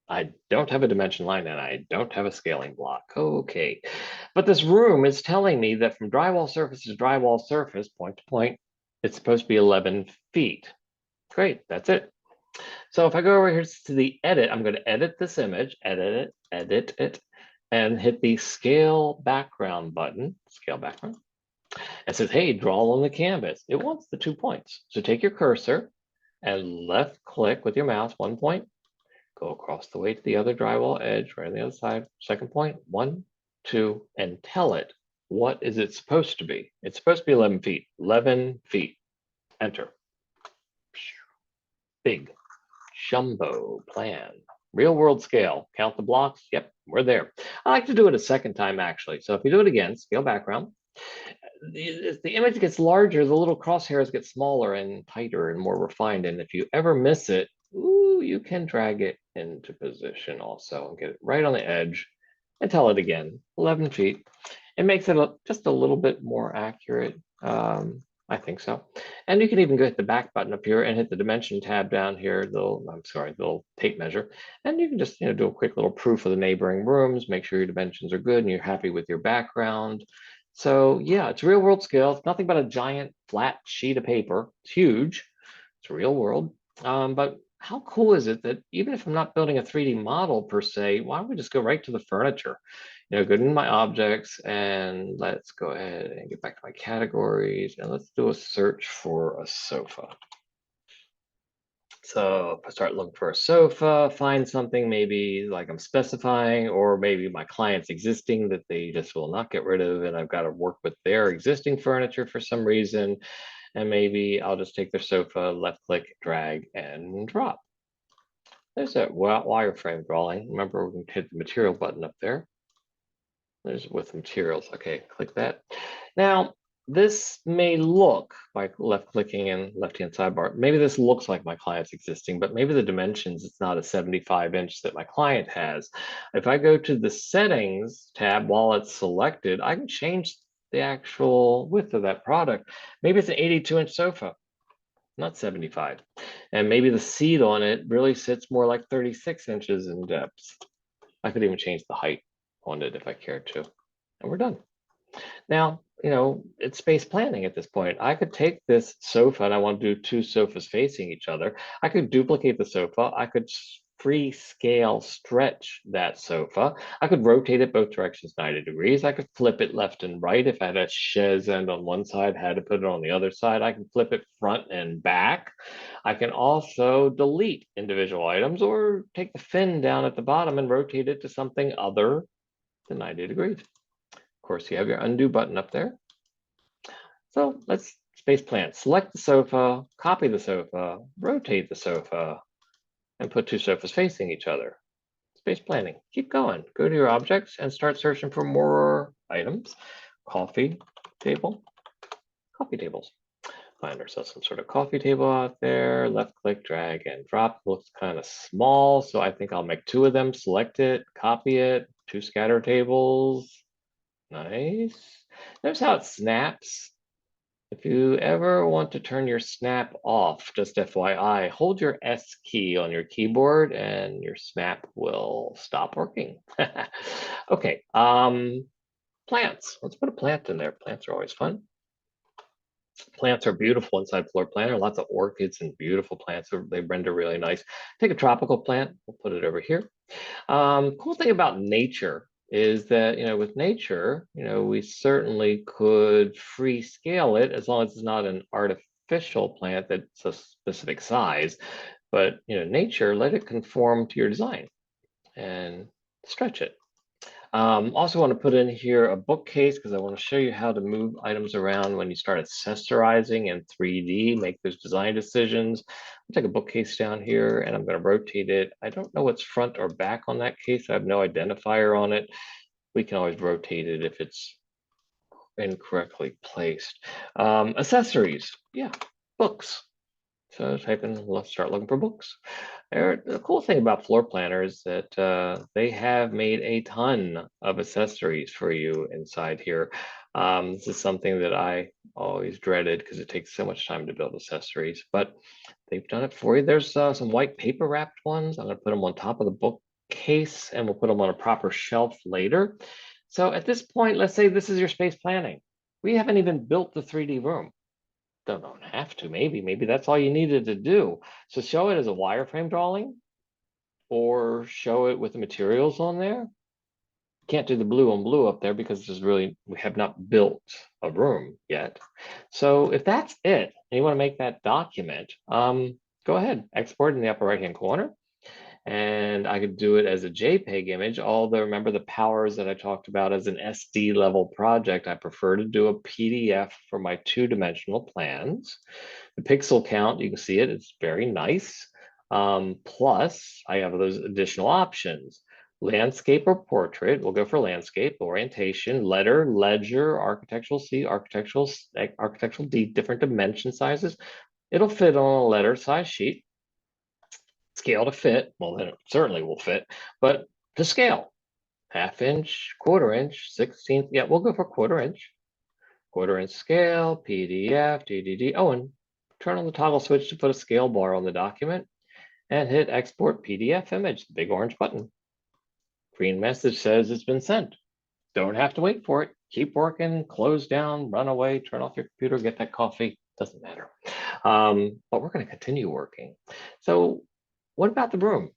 I don't have a dimension line and I don't have a scaling block. Okay. But this room is telling me that from drywall surface to drywall surface, point to point, it's supposed to be 11 feet. Great, that's it. So if I go over here to the edit, I'm going to edit this image, edit it, and hit the scale background button, scale background. It says, hey, draw on the canvas. It wants the 2 points. So take your cursor and left click with your mouse, 1 point, go across the way to the other drywall edge, right on the other side, second point, 1, 2, and tell it, what is it supposed to be? It's supposed to be 11 feet, 11 feet. Enter. Big jumbo plan. Real world scale. Count the blocks. Yep, we're there. I like to do it a second time, actually. So if you do it again, scale background. As the image gets larger, the little crosshairs get smaller and tighter and more refined. And if you ever miss it, ooh, you can drag it into position also and get it right on the edge and tell it again, 11 feet. It makes it just a little bit more accurate. I think so. And you can even go hit the back button up here and hit the dimension tab down here, the little tape measure. And you can just do a quick little proof of the neighboring rooms, make sure your dimensions are good and you're happy with your background. So yeah, it's real world scale. It's nothing but a giant flat sheet of paper. It's huge. It's real world. But how cool is it that even if I'm not building a 3D model per se, why don't we just go right to the furniture? Go into my objects and let's go ahead and get back to my categories and let's do a search for a sofa. So if I start looking for a sofa, find something maybe like I'm specifying, or maybe my client's existing that they just will not get rid of, and I've got to work with their existing furniture for some reason. And maybe I'll just take their sofa, left click, drag, and drop. There's that wireframe drawing. Remember, we can hit the material button up there. There's with materials. Okay, click that. Now, this may look, by left clicking and left-hand sidebar, maybe this looks like my client's existing, but maybe the dimensions, it's not a 75-inch that my client has. If I go to the settings tab while it's selected, I can change the actual width of that product. Maybe it's an 82-inch sofa. not 75. And maybe the seat on it really sits more like 36 inches in depth. I could even change the height on it if I cared to. And we're done. Now, it's space planning at this point. I could take this sofa and I want to do two sofas facing each other. I could duplicate the sofa. I could free scale stretch that sofa. I could rotate it both directions 90 degrees. I could flip it left and right. If I had a chaise end on one side, had to put it on the other side, I can flip it front and back. I can also delete individual items or take the fin down at the bottom and rotate it to something other than 90 degrees. Of course, you have your undo button up there. So let's space plan. Select the sofa, copy the sofa, rotate the sofa, and put two sofas facing each other. Space planning. Keep going. Go to your objects and start searching for more items. Coffee table, coffee tables. Find ourselves some sort of coffee table out there. Left click, drag and drop. Looks kind of small, so I think I'll make two of them. Select it, copy it, two scatter tables. Nice. Notice how it snaps. If you ever want to turn your snap off, just FYI, hold your S key on your keyboard and your snap will stop working. Okay, plants. Let's put a plant in there. Plants are always fun. Plants are beautiful inside Floorplanner. Lots of orchids and beautiful plants. They render really nice. Take a tropical plant. We'll put it over here. Cool thing about nature is that, with nature, we certainly could free scale it as long as it's not an artificial plant that's a specific size. But, nature, let it conform to your design and stretch it. Also want to put in here a bookcase because I want to show you how to move items around when you start accessorizing in 3D, make those design decisions. I'll take a bookcase down here and I'm going to rotate it. I don't know what's front or back on that case. I have no identifier on it. We can always rotate it if it's incorrectly placed. Accessories, yeah, books. So type in, let's start looking for books. The cool thing about Floorplanner is that they have made a ton of accessories for you inside here. This is something that I always dreaded because it takes so much time to build accessories, but they've done it for you. There's some white paper wrapped ones. I'm going to put them on top of the bookcase and we'll put them on a proper shelf later. So at this point, let's say this is your space planning. We haven't even built the 3D room. Don't have to, maybe that's all you needed to do. So show it as a wireframe drawing or show it with the materials on there. Can't do the blue on blue up there because we have not built a room yet. So if that's it, and you want to make that document, go ahead, export in the upper right-hand corner. And I could do it as a JPEG image, although remember the powers that I talked about as an SD level project, I prefer to do a PDF for my two-dimensional plans. The pixel count, you can see it, it's very nice. Plus, I have those additional options. Landscape or portrait, we'll go for landscape, orientation, letter, ledger, architectural C, architectural D, different dimension sizes. It'll fit on a letter size sheet. Scale to fit, well, then it certainly will fit, but to scale, 1/2 inch, 1/4 inch, 16th, yeah, we'll go for 1/4 inch. 1/4 inch scale, PDF, DDD. Oh, and turn on the toggle switch to put a scale bar on the document and hit export PDF image, the big orange button. Green message says it's been sent. Don't have to wait for it. Keep working, close down, run away, turn off your computer, get that coffee, doesn't matter. But we're going to continue working. So what about the broom?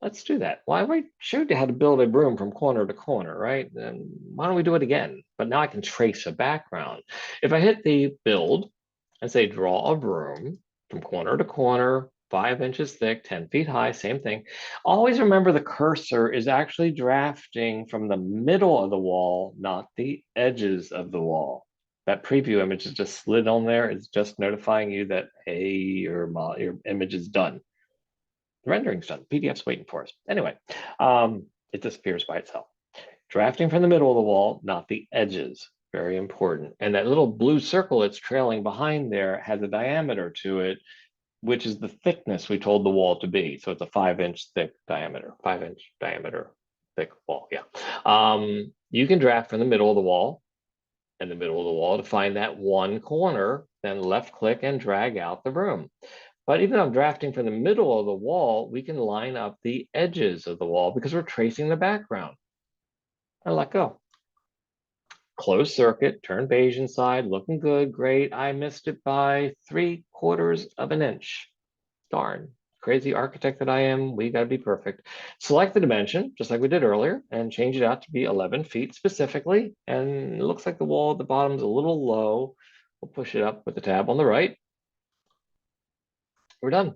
Let's do that. Well, I already showed you how to build a broom from corner to corner, right? Then why don't we do it again? But now I can trace a background. If I hit the build and say draw a broom from corner to corner, 5 inches thick, 10 feet high, same thing. Always remember the cursor is actually drafting from the middle of the wall, not the edges of the wall. That preview image is just slid on there. It's just notifying you that, hey, your image is done. The rendering's done. PDF's waiting for us. Anyway, it disappears by itself. Drafting from the middle of the wall, not the edges. Very important. And that little blue circle that's trailing behind there has a diameter to it, which is the thickness we told the wall to be. So it's a 5-inch thick diameter, 5-inch diameter thick wall. Yeah. You can draft from the middle of the wall in the middle of the wall to find that one corner, then left click and drag out the room. But even though I'm drafting from the middle of the wall, we can line up the edges of the wall because we're tracing the background. And let go. Closed circuit, turn beige inside, looking good, great. I missed it by 3/4 of an inch. Darn, crazy architect that I am, we gotta be perfect. Select the dimension, just like we did earlier, and change it out to be 11 feet specifically. And it looks like the wall at the bottom is a little low. We'll push it up with the tab on the right. We're done.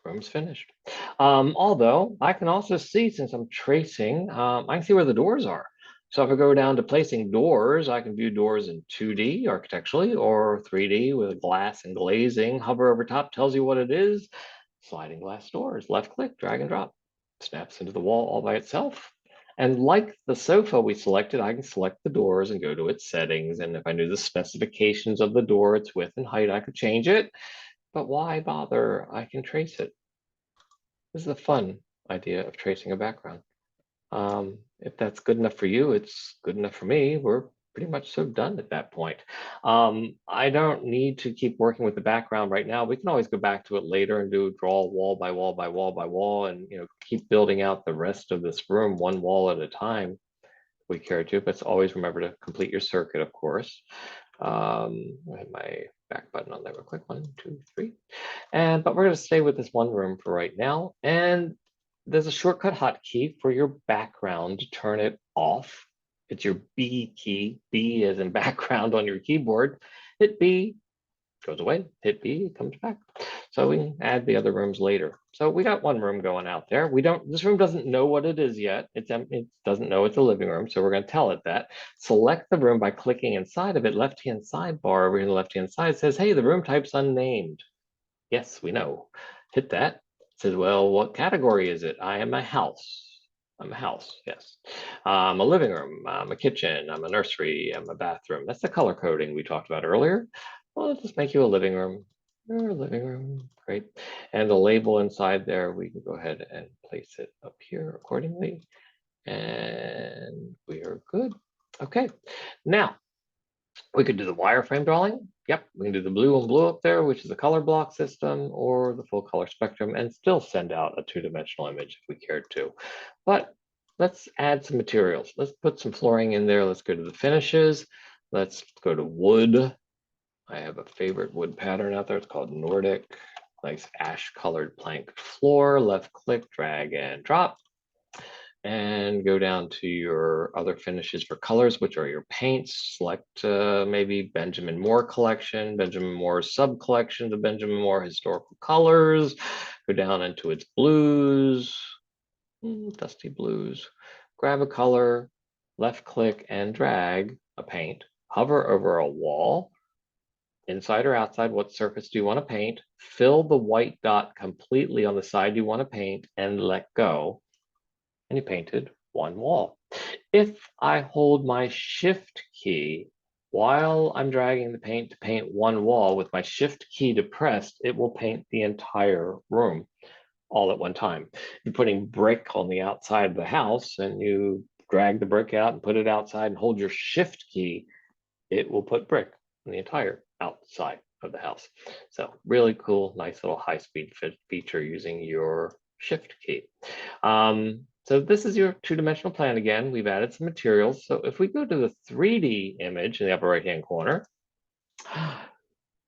Room's finished. Although I can also see, since I'm tracing, I can see where the doors are. So if I go down to placing doors, I can view doors in 2D architecturally or 3D with glass and glazing. Hover over top tells you what it is. Sliding glass doors, left click, drag and drop. Snaps into the wall all by itself. And like the sofa we selected, I can select the doors and go to its settings. And if I knew the specifications of the door, its width and height, I could change it. But why bother? I can trace it. This is a fun idea of tracing a background. If that's good enough for you, it's good enough for me. We're pretty much so done at that point. I don't need to keep working with the background right now. We can always go back to it later and draw wall by wall by wall by wall, and keep building out the rest of this room one wall at a time if we care to. But always remember to complete your circuit, of course. I have my back button on there real quick. 1, 2, 3. But we're going to stay with this one room for right now. And there's a shortcut hotkey for your background to turn it off. It's your B key. B as in background on your keyboard. Hit B, goes away. Hit B, it comes back. So we can add the other rooms later. So we got one room going out there. This room doesn't know what it is yet. It doesn't know it's a living room. So we're going to tell it that. Select the room by clicking inside of it. Left-hand sidebar over here on the left-hand side says, hey, the room type's unnamed. Yes, we know. Hit that. It says, well, what category is it? I am a house. I'm a house, yes. I'm a living room, I'm a kitchen, I'm a nursery, I'm a bathroom. That's the color coding we talked about earlier. Well, let's just make you a living room. You're a living room, great. And the label inside there, we can go ahead and place it up here accordingly. And we are good. Okay, now we could do the wireframe drawing. Yep, we can do the blue and blue up there, which is a color block system, or the full color spectrum, and still send out a two-dimensional image if we cared to. But let's add some materials. Let's put some flooring in there. Let's go to the finishes. Let's go to wood. I have a favorite wood pattern out there. It's called Nordic. Nice ash colored planked floor. Left click, drag and drop. And go down to your other finishes for colors, which are your paints. Select maybe Benjamin Moore collection, Benjamin Moore sub collection, the Benjamin Moore historical colors. Go down into its blues, dusty blues. Grab a color, left click and drag a paint. Hover over a wall, inside or outside. What surface do you want to paint? Fill the white dot completely on the side you want to paint and let go. And you painted one wall. If I hold my shift key while I'm dragging the paint to paint one wall with my shift key depressed, it will paint the entire room all at one time. If you're putting brick on the outside of the house and you drag the brick out and put it outside and hold your shift key, it will put brick on the entire outside of the house. So really cool, nice little high-speed feature using your shift key. So this is your two-dimensional plan again. We've added some materials. So if we go to the 3D image in the upper right-hand corner,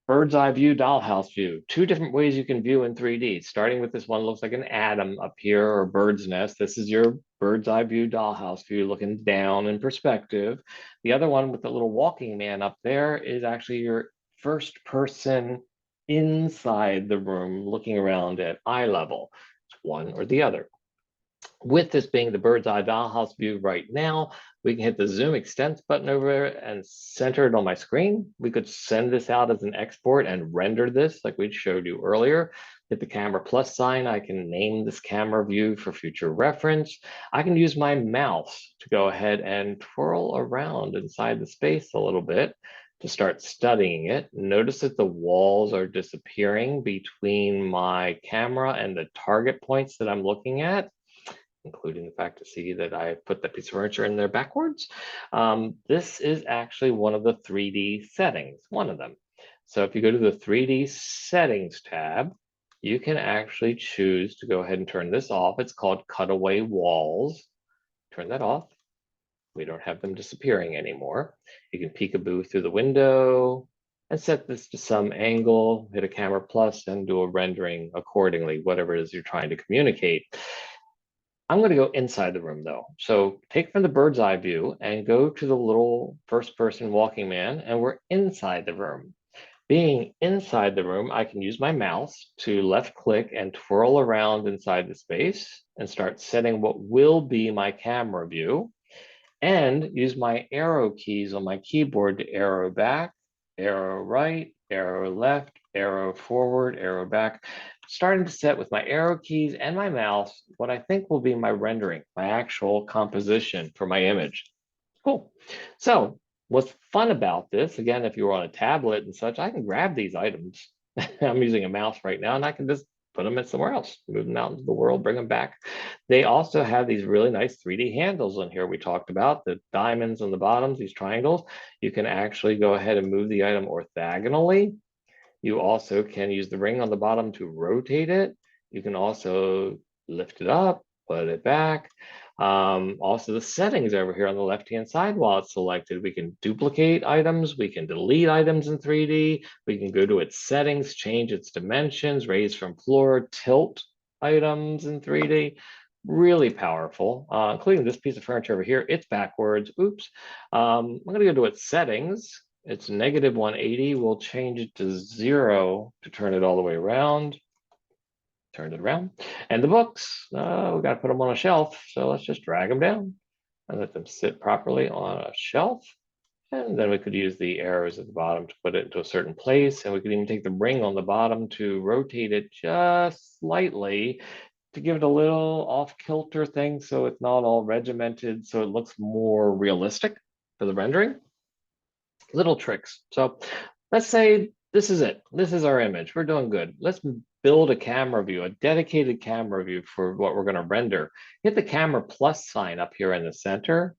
bird's eye view, dollhouse view, two different ways you can view in 3D. Starting with this one, looks like an atom up here or a bird's nest. This is your bird's eye view, dollhouse view, looking down in perspective. The other one with the little walking man up there is actually your first person inside the room, looking around at eye level. It's one or the other. With this being the bird's eye dollhouse view right now, we can hit the zoom extents button over there and center it on my screen. We could send this out as an export and render this like we showed you earlier. Hit the camera plus sign. I can name this camera view for future reference. I can use my mouse to go ahead and twirl around inside the space a little bit to start studying it. Notice that the walls are disappearing between my camera and the target points that I'm looking at. including the fact to see that I put that piece of furniture in there backwards. This is actually one of the 3D settings, one of them. So if you go to the 3D settings tab, you can actually choose to go ahead and turn this off. It's called cutaway walls. Turn that off. We don't have them disappearing anymore. You can peekaboo through the window and set this to some angle, hit a camera plus and do a rendering accordingly, whatever it is you're trying to communicate. I'm going to go inside the room though. So take from the bird's eye view and go to the little first person walking man, and we're inside the room. Being inside the room, I can use my mouse to left click and twirl around inside the space and start setting what will be my camera view, and use my arrow keys on my keyboard to arrow back, arrow right, arrow left, arrow forward, arrow back. Starting to set with my arrow keys and my mouse what I think will be my rendering, my actual composition for my image. Cool. So what's fun about this, again, if you're on a tablet and such, I can grab these items. I'm using a mouse right now, and I can just put them in somewhere else, move them out into the world, bring them back. They also have these really nice 3D handles on here we talked about, the diamonds on the bottoms, these triangles. You can actually go ahead and move the item orthogonally. You also can use the ring on the bottom to rotate it. You can also lift it up, put it back. Also the settings over here on the left-hand side while it's selected, we can duplicate items, we can delete items in 3D, we can go to its settings, change its dimensions, raise from floor, tilt items in 3D. Really powerful, including this piece of furniture over here. It's backwards, oops. I'm gonna go to its settings. It's negative 180. We'll change it to 0 to turn it all the way around. Turn it around. And the books, we got to put them on a shelf. So let's just drag them down and let them sit properly on a shelf. And then we could use the arrows at the bottom to put it into a certain place. And we could even take the ring on the bottom to rotate it just slightly to give it a little off-kilter thing so it's not all regimented, so it looks more realistic for the rendering. Little tricks. So let's say this is it. This is our image. We're doing good. Let's build a camera view, a dedicated camera view for what we're going to render. Hit the camera plus sign up here in the center.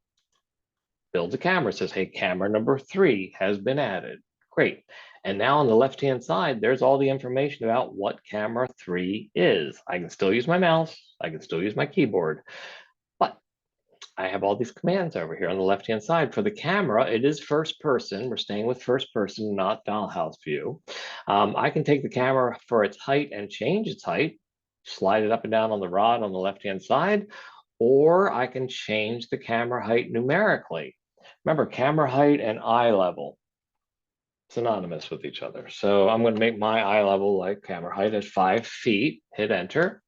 Build a camera. It says, hey, camera number 3 has been added. Great. And now on the left-hand side, there's all the information about what camera 3 is. I can still use my mouse. I can still use my keyboard. I have all these commands over here on the left-hand side. For the camera, it is first person. We're staying with first person, not dollhouse view. I can take the camera for its height and change its height, slide it up and down on the rod on the left-hand side, or I can change the camera height numerically. Remember, camera height and eye level, synonymous with each other. So I'm going to make my eye level like camera height at 5 feet, hit enter,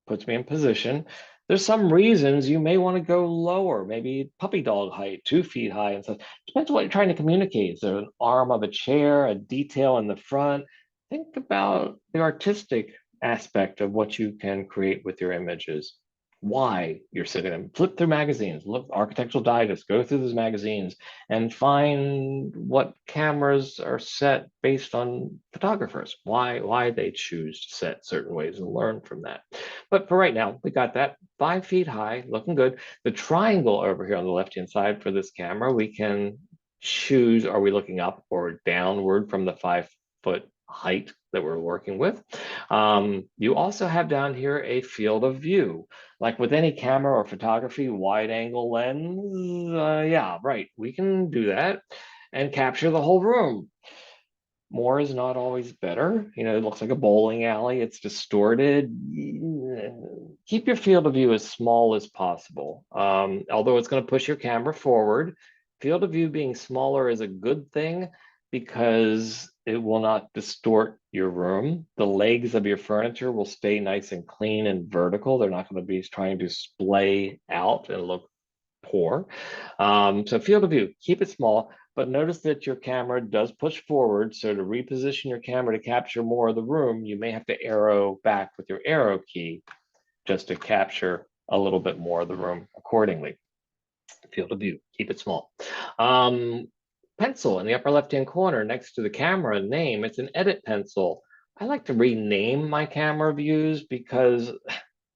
puts me in position. There's some reasons you may want to go lower, maybe puppy dog height, 2 feet high and stuff. Depends on what you're trying to communicate. Is there an arm of a chair, a detail in the front? Think about the artistic aspect of what you can create with your images. Why you're sitting them. Flip through magazines, look Architectural Digest, go through those magazines and find what cameras are set based on photographers, why they choose to set certain ways and learn from that. But for right now, we got that 5 feet high, looking good. The triangle over here on the left-hand side for this camera, we can choose, are we looking up or downward from the 5 foot height that we're working with. You also have down here a field of view. Like with any camera or photography, wide angle lens, yeah, right, we can do that and capture the whole room. More is not always better. You know, it looks like a bowling alley, it's distorted. Keep your field of view as small as possible. Although it's going to push your camera forward, field of view being smaller is a good thing because it will not distort your room. The legs of your furniture will stay nice and clean and vertical. They're not going to be trying to splay out and look poor. So field of view, keep it small, but notice that your camera does push forward. So to reposition your camera to capture more of the room, you may have to arrow back with your arrow key just to capture a little bit more of the room accordingly. Field of view, keep it small. Pencil in the upper left-hand corner next to the camera name, it's an edit pencil. I like to rename my camera views because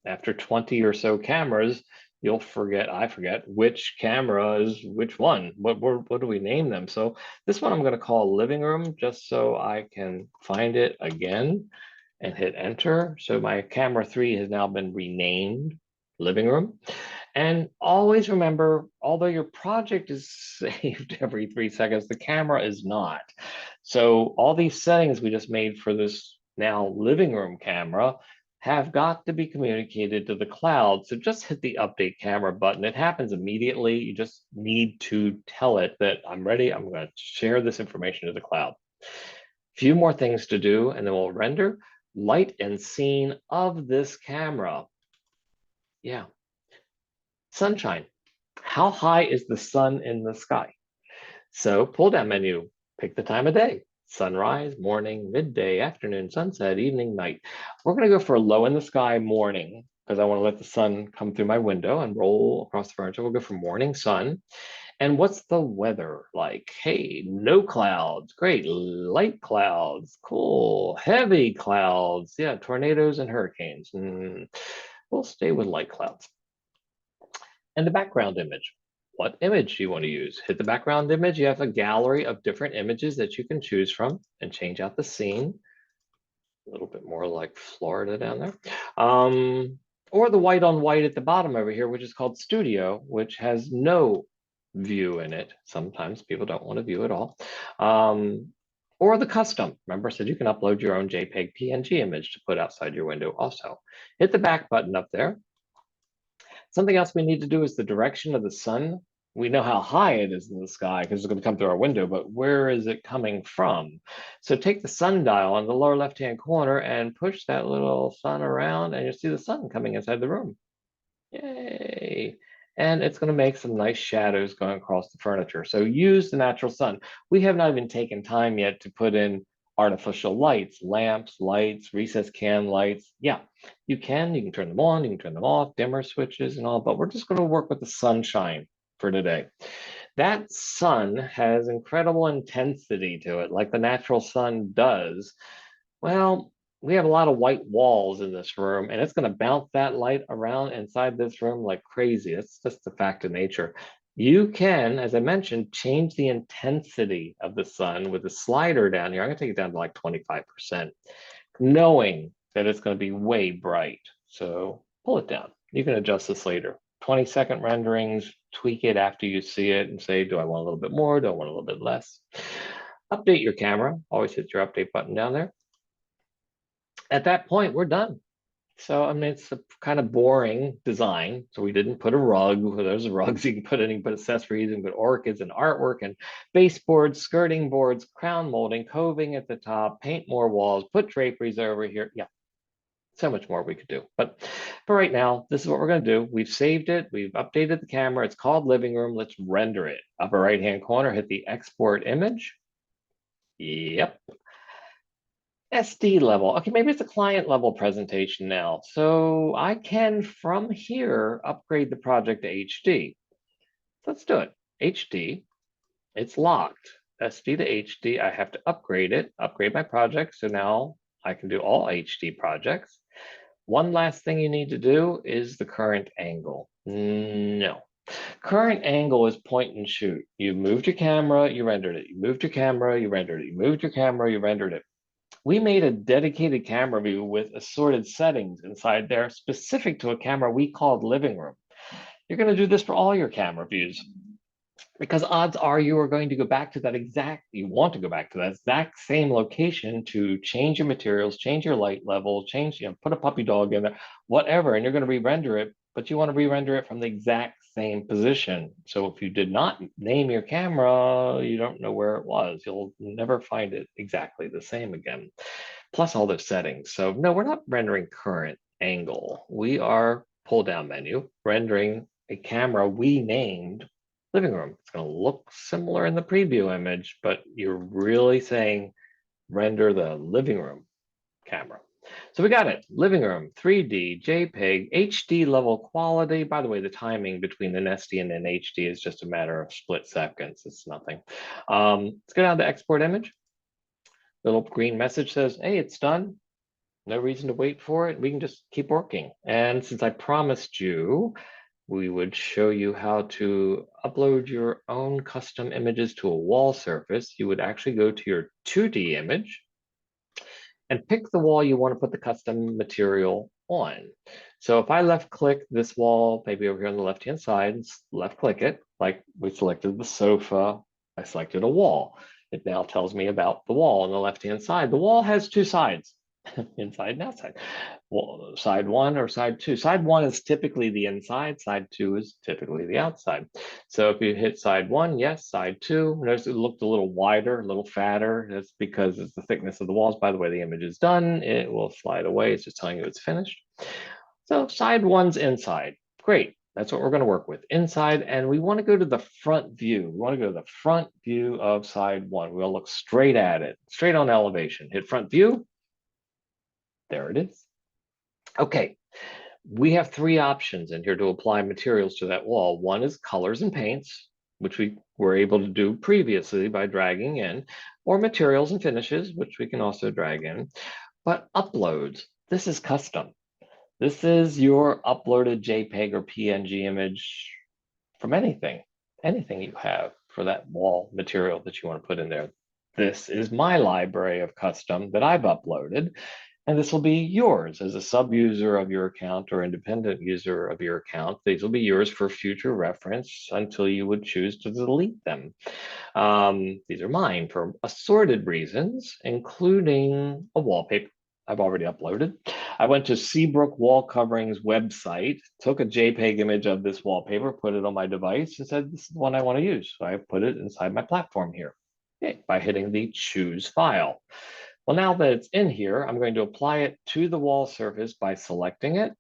After 20 or so cameras, you'll forget, I forget, which camera is which one. What do we name them? So this one I'm going to call living room just so I can find it again and hit enter. So my camera 3 has now been renamed living room. And always remember, although your project is saved every 3 seconds, the camera is not. So all these settings we just made for this now living room camera have got to be communicated to the cloud. So just hit the update camera button. It happens immediately. You just need to tell it that I'm ready. I'm going to share this information to the cloud. Few more things to do, and then we'll render light and scene of this camera. Yeah. Sunshine. How high is the sun in the sky? So pull down menu, pick the time of day, sunrise, morning, midday, afternoon, sunset, evening, night. We're gonna go for low in the sky morning because I wanna let the sun come through my window and roll across the furniture. We'll go for morning sun. And what's the weather like? Hey, no clouds, great. Light clouds, cool. Heavy clouds, yeah, tornadoes and hurricanes. We'll stay with light clouds. And the background image. What image do you want to use? Hit the background image. You have a gallery of different images that you can choose from and change out the scene. A little bit more like Florida down there. Or the white on white at the bottom over here, which is called Studio, which has no view in it. Sometimes people don't want a view at all. Or the custom. Remember, I said you can upload your own JPEG PNG image to put outside your window also. Hit the back button up there. Something else we need to do is the direction of the sun. We know how high it is in the sky because it's going to come through our window, but where is it coming from? So take the sundial on the lower left-hand corner and push that little sun around, and you'll see the sun coming inside the room. Yay. And it's going to make some nice shadows going across the furniture. So use the natural sun. We have not even taken time yet to put in artificial lights, lamps, lights, recessed can lights. Yeah, you can turn them on, you can turn them off, dimmer switches and all, but we're just going to work with the sunshine for today. That sun has incredible intensity to it, like the natural sun does. Well, we have a lot of white walls in this room, and it's going to bounce that light around inside this room like crazy. It's just a fact of nature. You can, as I mentioned, change the intensity of the sun with the slider down here. I'm going to take it down to like 25%, knowing that it's going to be way bright. So pull it down. You can adjust this later. 20-second renderings, tweak it after you see it and say, do I want a little bit more? Do I want a little bit less? Update your camera. Always hit your update button down there. At that point, we're done. So, I mean, it's a kind of boring design. So we didn't put a rug. There's rugs you can put in, you can put accessories, you can put orchids and artwork and baseboards, skirting boards, crown molding, coving at the top, paint more walls, put draperies over here. Yeah, so much more we could do. But for right now, this is what we're going to do. We've saved it. We've updated the camera. It's called living room. Let's render it. Upper right-hand corner, hit the export image. Yep. SD level. Okay, maybe it's a client level presentation now. So I can, from here, upgrade the project to HD. Let's do it. HD, it's locked. SD to HD, I have to upgrade it, upgrade my project. So now I can do all HD projects. One last thing you need to do is the current angle. No. Current angle is point and shoot. You moved your camera, you rendered it. You moved your camera, you rendered it. You moved your camera, you rendered it. We made a dedicated camera view with assorted settings inside there specific to a camera we called living room. You're going to do this for all your camera views because odds are you are going to go back to that you want to go back to that exact same location to change your materials, change your light level, put a puppy dog in there, whatever, and you're going to re-render it, but you want to re-render it from the exact same position. So if you did not name your camera, you don't know where it was. You'll never find it exactly the same again. Plus all those settings. So no, we're not rendering current angle. We are pull down menu, rendering a camera we named living room. It's going to look similar in the preview image, but you're really saying render the living room camera. So we got it. Living room, 3D, JPEG, HD level quality. By the way, the timing between an SD and an HD is just a matter of split seconds. It's nothing. Let's go down to export image. Little green message says, hey, it's done. No reason to wait for it. We can just keep working. And since I promised you, we would show you how to upload your own custom images to a wall surface. You would actually go to your 2D image and pick the wall you want to put the custom material on. So if I left click this wall, maybe over here on the left-hand side, left click it, like we selected the sofa, I selected a wall. It now tells me about the wall on the left-hand side. The wall has two sides, inside and outside. Well, side one or side two. Side one is typically the inside, side two is typically the outside. So if you hit side one, yes, side two, notice it looked a little wider, a little fatter. That's because it's the thickness of the walls. By the way, the image is done. It will slide away. It's just telling you it's finished. So side one's inside. Great. That's what we're going to work with inside. And we want to go to the front view. We want to go to the front view of side one. We'll look straight at it, straight on elevation. Hit front view. There it is. Okay, we have three options in here to apply materials to that wall. One is colors and paints, which we were able to do previously by dragging in, or materials and finishes, which we can also drag in. But uploads, this is custom. This is your uploaded JPEG or PNG image from anything you have for that wall material that you want to put in there. This is my library of custom that I've uploaded. And this will be yours as a sub-user of your account or independent user of your account. These will be yours for future reference until you would choose to delete them. These are mine for assorted reasons, including a wallpaper I've already uploaded. I went to Seabrook Wall Coverings website, took a JPEG image of this wallpaper, put it on my device, and said, this is the one I want to use. So I put it inside my platform here, okay, by hitting the Choose File. Well, now that it's in here, I'm going to apply it to the wall surface by selecting it.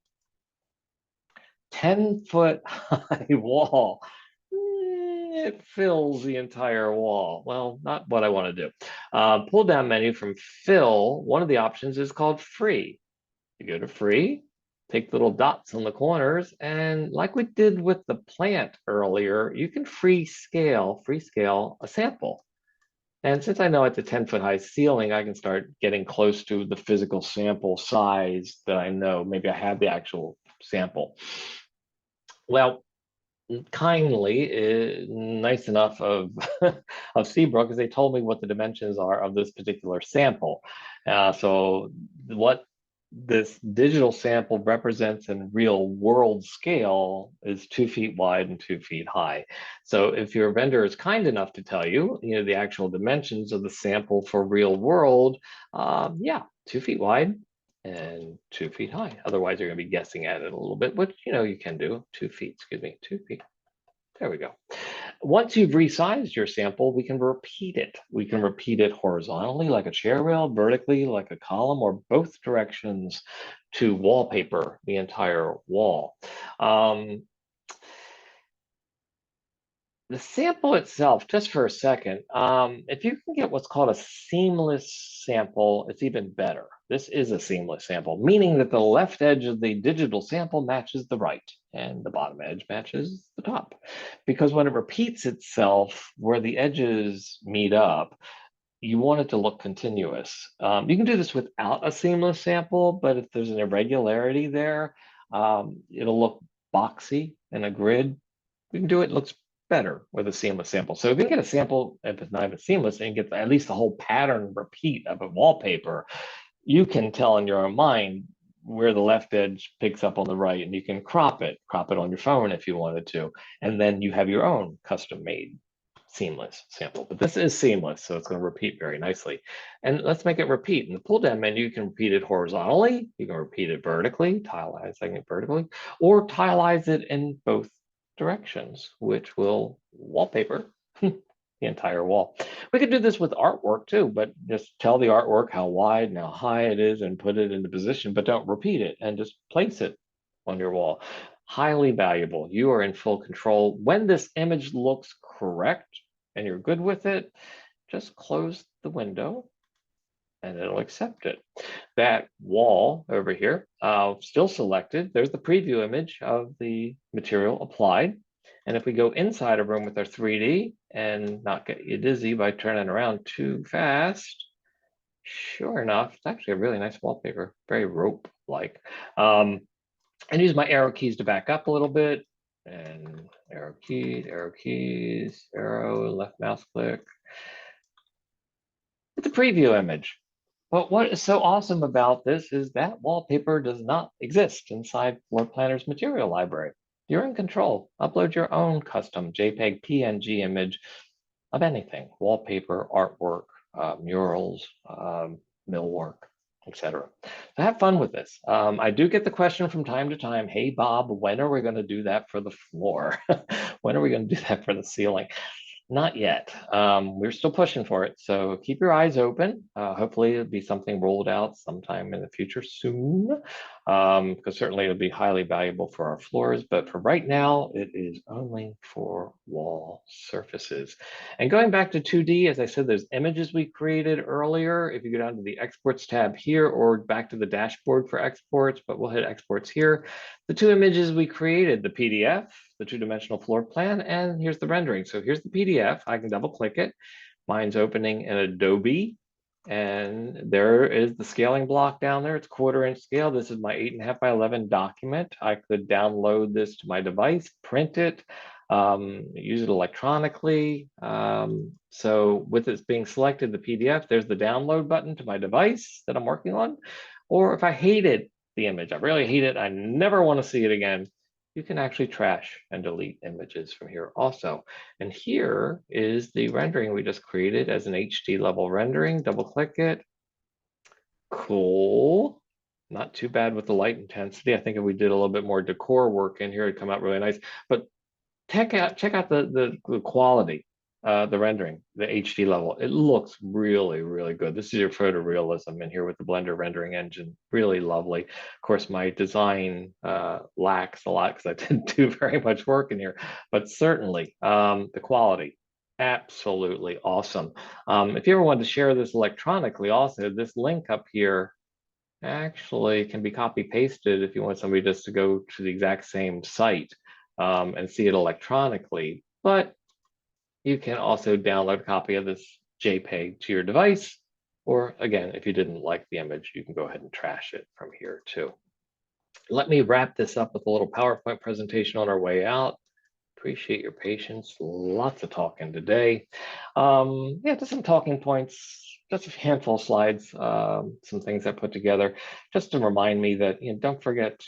10-foot high wall. It fills the entire wall. Well, not what I want to do. Pull down menu from fill. One of the options is called free. You go to free, take little dots on the corners, and like we did with the plant earlier, you can free scale a sample. And since I know it's a 10-foot high ceiling, I can start getting close to the physical sample size that I know. Maybe I have the actual sample. Well, kindly, nice enough of, of Seabrook, because they told me what the dimensions are of this particular sample. So what this digital sample represents in real world scale is 2 feet wide and 2 feet high. So if your vendor is kind enough to tell you, the actual dimensions of the sample for real world, yeah, 2 feet wide and 2 feet high. Otherwise, you're going to be guessing at it a little bit, which you can do. 2 feet, excuse me, 2 feet. There we go. Once you've resized your sample, we can repeat it. We can repeat it horizontally like a chair rail, vertically like a column, or both directions to wallpaper the entire wall. The sample itself, just for a second, if you can get what's called a seamless sample, it's even better. This is a seamless sample, meaning that the left edge of the digital sample matches the right and the bottom edge matches the top. Because when it repeats itself where the edges meet up, you want it to look continuous. You can do this without a seamless sample, but if there's an irregularity there, it'll look boxy in a grid. We can do it, looks better with a seamless sample. So if you get a sample, if it's not even seamless, and you get at least the whole pattern repeat of a wallpaper, you can tell in your own mind where the left edge picks up on the right, and you can crop it on your phone if you wanted to. And then you have your own custom made seamless sample. But this is seamless, so it's going to repeat very nicely. And let's make it repeat. In the pull down menu, you can repeat it horizontally, you can repeat it vertically, tileizing it vertically, or tileize it in both directions, which will wallpaper the entire wall. We could do this with artwork too, but just tell the artwork how wide and how high it is and put it into position, but don't repeat it and just place it on your wall. Highly valuable. You are in full control. When this image looks correct and you're good with it, just close the window and it'll accept it. That wall over here, still selected. There's the preview image of the material applied. And if we go inside a room with our 3D and not get you dizzy by turning around too fast, Sure enough, it's actually a really nice wallpaper, very rope-like. Um, and use my arrow keys to back up a little bit. And arrow keys, arrow, left mouse click. It's a preview image. But what is so awesome about this is that wallpaper does not exist inside Floorplanner's material library. You're in control. Upload your own custom JPEG PNG image of anything, wallpaper, artwork, murals, millwork, etc. So have fun with this. I do get the question from time to time, hey, Bob, when are we going to do that for the floor? When are we going to do that for the ceiling? Not yet. We're still pushing for it. So keep your eyes open. Hopefully it'll be something rolled out sometime in the future soon, because certainly it'll be highly valuable for our floors. But for right now, it is only for wall surfaces. And going back to 2D, as I said, those images we created earlier, if you go down to the exports tab here or back to the dashboard for exports, but we'll hit exports here. The two images we created, the PDF, the two-dimensional floor plan, and here's the rendering. So here's the PDF. I can double click it. Mine's opening in Adobe. And there is the scaling block down there. It's 1/4 inch scale. This is my 8.5 by 11 document. I could download this to my device, print it, use it electronically. So with this being selected, the PDF, there's the download button to my device that I'm working on. Or if I hated the image, I really hate it, I never want to see it again, you can actually trash and delete images from here also. And here is the rendering we just created as an HD level rendering. Double click it. Cool. Not too bad with the light intensity. I think if we did a little bit more decor work in here, it'd come out really nice. But check out the quality, the rendering, the HD level. It looks really, really good. This is your photorealism in here with the Blender rendering engine. Really lovely. Of course, my design lacks a lot because I didn't do very much work in here, but certainly the quality, absolutely awesome. If you ever wanted to share this electronically, also, this link up here actually can be copy pasted if you want somebody just to go to the exact same site and see it electronically. But you can also download a copy of this JPEG to your device. Or again, if you didn't like the image, you can go ahead and trash it from here too. Let me wrap this up with a little PowerPoint presentation on our way out. Appreciate your patience. Lots of talking today. Yeah, just some talking points, just a handful of slides, some things I put together, just to remind me that, don't forget,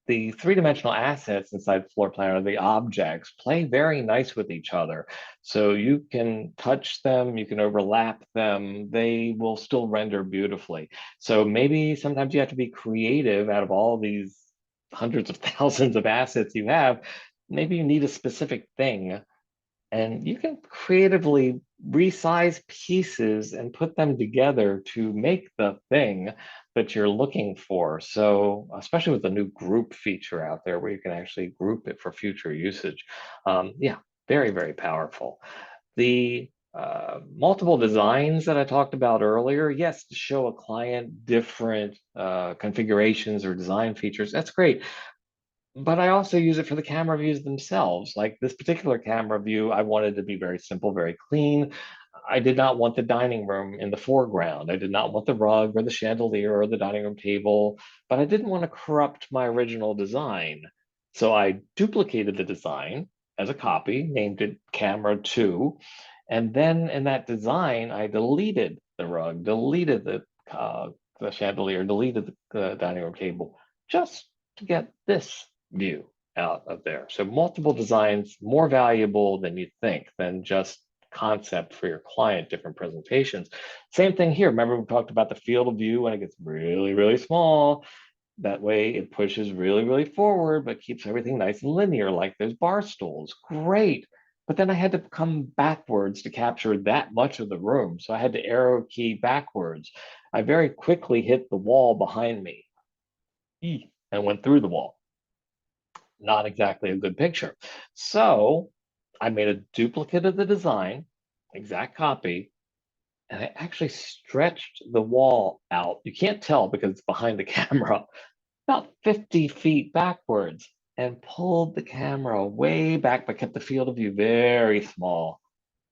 the three-dimensional assets inside Floorplanner, the objects, play very nice with each other. So you can touch them, you can overlap them, they will still render beautifully. So maybe sometimes you have to be creative out of all these hundreds of thousands of assets you have. Maybe you need a specific thing, and you can creatively resize pieces and put them together to make the thing that you're looking for. So especially with the new group feature out there where you can actually group it for future usage. Yeah, very, very powerful. The multiple designs that I talked about earlier, yes, to show a client different configurations or design features, that's great. But I also use it for the camera views themselves. Like this particular camera view, I wanted to be very simple, very clean. I did not want the dining room in the foreground. I did not want the rug or the chandelier or the dining room table, but I didn't want to corrupt my original design. So I duplicated the design as a copy, named it Camera 2. And then in that design, I deleted the rug, deleted the chandelier, deleted the dining room table, just to get this view out of there. So multiple designs, more valuable than you think, than just concept for your client, different presentations. Same thing here. Remember we talked about the field of view when it gets really, really small. That way it pushes really, really forward, but keeps everything nice and linear, like those bar stools. Great. But then I had to come backwards to capture that much of the room. So I had to arrow key backwards. I very quickly hit the wall behind me and went through the wall. Not exactly a good picture. So I made a duplicate of the design, exact copy, and I actually stretched the wall out. You can't tell because it's behind the camera, about 50 feet backwards, and pulled the camera way back, but kept the field of view very small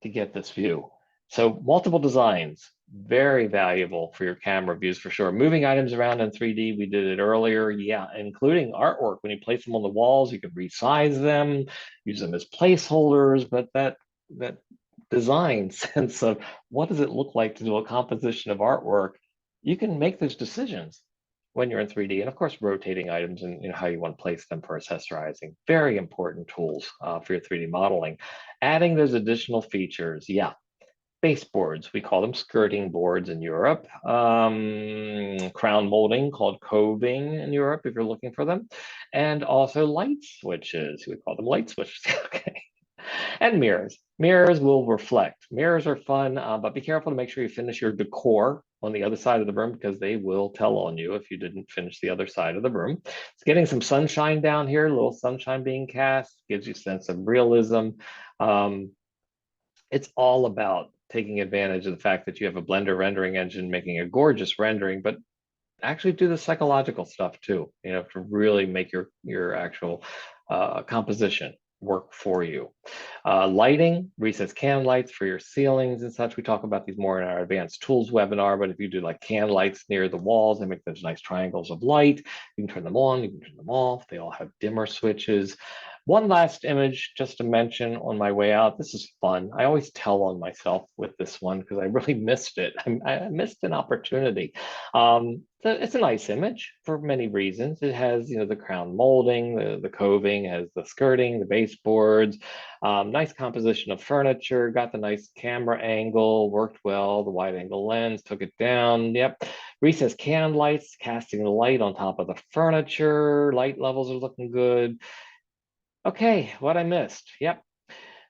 to get this view. So multiple designs, Very valuable for your camera views for sure. Moving items around in 3D, we did it earlier. Yeah, including artwork. When you place them on the walls, you can resize them, use them as placeholders, but that design sense of what does it look like to do a composition of artwork, you can make those decisions when you're in 3D. And of course, rotating items and how you want to place them for accessorizing. Very important tools for your 3D modeling. Adding those additional features, yeah, baseboards. We call them skirting boards in Europe. Crown molding called coving in Europe if you're looking for them. And also light switches. We call them light switches. Okay. And mirrors. Mirrors will reflect. Mirrors are fun, but be careful to make sure you finish your decor on the other side of the room because they will tell on you if you didn't finish the other side of the room. It's getting some sunshine down here, a little sunshine being cast, gives you a sense of realism. Um, it's all about taking advantage of the fact that you have a Blender rendering engine making a gorgeous rendering, but actually do the psychological stuff too, to really make your actual composition work for you. Lighting, recessed can lights for your ceilings and such. We talk about these more in our advanced tools webinar, but if you do like can lights near the walls, they make those nice triangles of light. You can turn them on, you can turn them off. They all have dimmer switches. One last image just to mention on my way out. This is fun. I always tell on myself with this one because I really missed it. I missed an opportunity. So it's a nice image for many reasons. It has, the crown molding, the coving, has the skirting, the baseboards, nice composition of furniture, got the nice camera angle, worked well, the wide angle lens, took it down. Yep. Recessed can lights, casting the light on top of the furniture. Light levels are looking good. Okay, what I missed. Yep.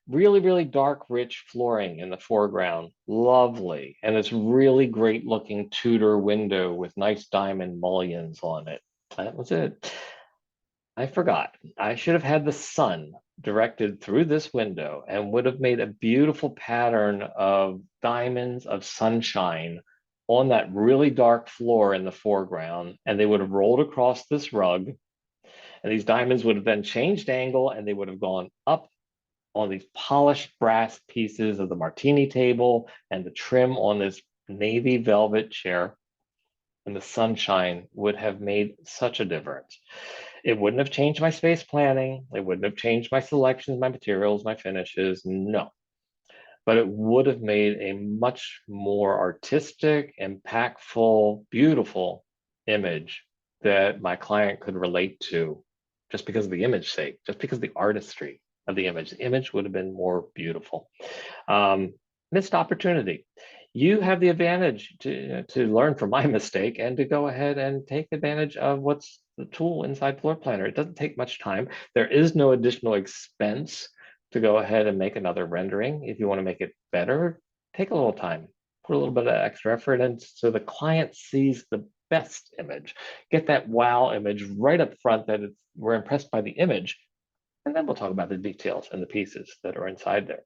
Really, really dark, rich flooring in the foreground. Lovely. And it's really great looking Tudor window with nice diamond mullions on it. That was it. I forgot. I should have had the sun directed through this window and would have made a beautiful pattern of diamonds of sunshine on that really dark floor in the foreground. And they would have rolled across this rug. And these diamonds would have then changed angle and they would have gone up on these polished brass pieces of the martini table and the trim on this navy velvet chair. And the sunshine would have made such a difference. It wouldn't have changed my space planning. It wouldn't have changed my selections, my materials, my finishes. No. But it would have made a much more artistic, impactful, beautiful image that my client could relate to just because of the image sake, just because of the artistry of the image. The image would have been more beautiful. Missed opportunity. You have the advantage to learn from my mistake and to go ahead and take advantage of what's the tool inside Floorplanner. It doesn't take much time. There is no additional expense to go ahead and make another rendering. If you want to make it better, take a little time, put a little bit of extra effort in so the client sees the best image. Get that wow image right up front that we're impressed by the image. And then we'll talk about the details and the pieces that are inside there.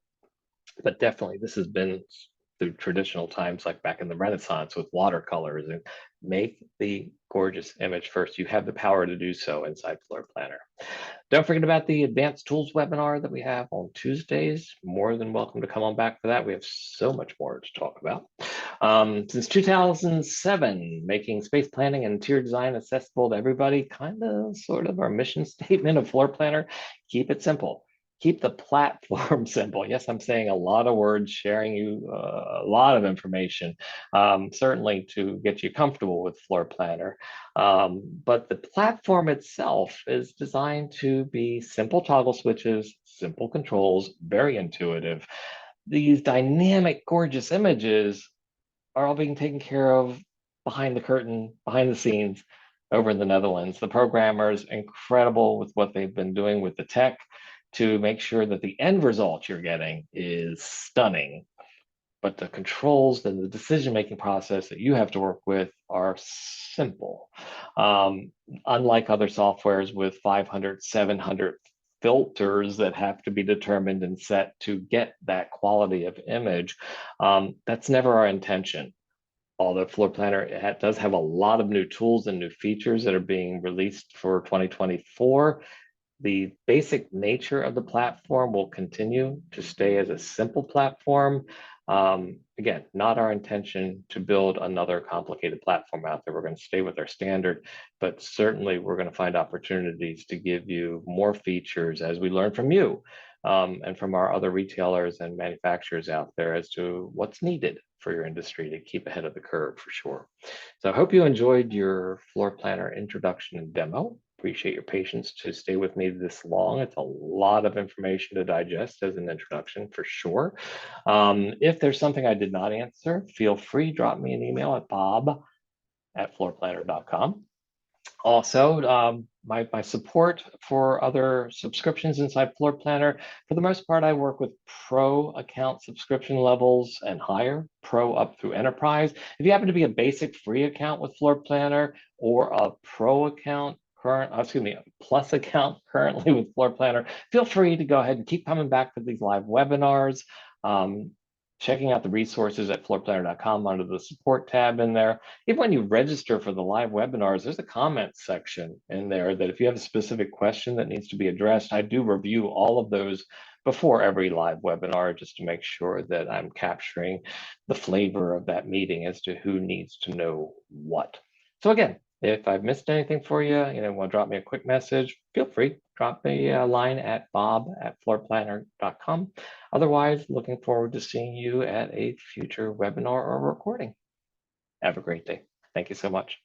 But definitely, this has been through traditional times, like back in the Renaissance with watercolors, and make the gorgeous image first. You have the power to do so inside Floorplanner. Don't forget about the advanced tools webinar that we have on Tuesdays. More than welcome to come on back for that. We have so much more to talk about. Since 2007, making space planning and interior design accessible to everybody, kind of sort of our mission statement of Floorplanner, keep it simple. Keep the platform simple. Yes, I'm saying a lot of words, sharing you a lot of information, certainly to get you comfortable with Floorplanner. But the platform itself is designed to be simple toggle switches, simple controls, very intuitive. These dynamic, gorgeous images are all being taken care of behind the curtain, behind the scenes over in the Netherlands. The programmers, incredible with what they've been doing with the tech to make sure that the end result you're getting is stunning. But the controls and the decision-making process that you have to work with are simple. Unlike other softwares with 500, 700 filters that have to be determined and set to get that quality of image, that's never our intention. Although Floorplanner does have a lot of new tools and new features that are being released for 2024, the basic nature of the platform will continue to stay as a simple platform. again, not our intention to build another complicated platform out there. We're going to stay with our standard, but certainly we're going to find opportunities to give you more features as we learn from you and from our other retailers and manufacturers out there as to what's needed for your industry to keep ahead of the curve for sure. So I hope you enjoyed your floor planner introduction and demo. Appreciate your patience to stay with me this long. It's a lot of information to digest as an introduction for sure. If there's something I did not answer, feel free, drop me an email at bob@floorplanner.com. Also, my support for other subscriptions inside Floor Planner, for the most part, I work with pro account subscription levels and higher, pro up through enterprise. If you happen to be a basic free account with Floor Planner or a pro account, a plus account currently with Floor Planner, feel free to go ahead and keep coming back for these live webinars. Checking out the resources at floorplanner.com under the support tab in there. Even when you register for the live webinars, there's a comments section in there that if you have a specific question that needs to be addressed, I do review all of those before every live webinar just to make sure that I'm capturing the flavor of that meeting as to who needs to know what. So again, if I've missed anything for you, want to drop me a quick message, feel free, drop me a line at bob@floorplanner.com. Otherwise, looking forward to seeing you at a future webinar or recording. Have a great day. Thank you so much.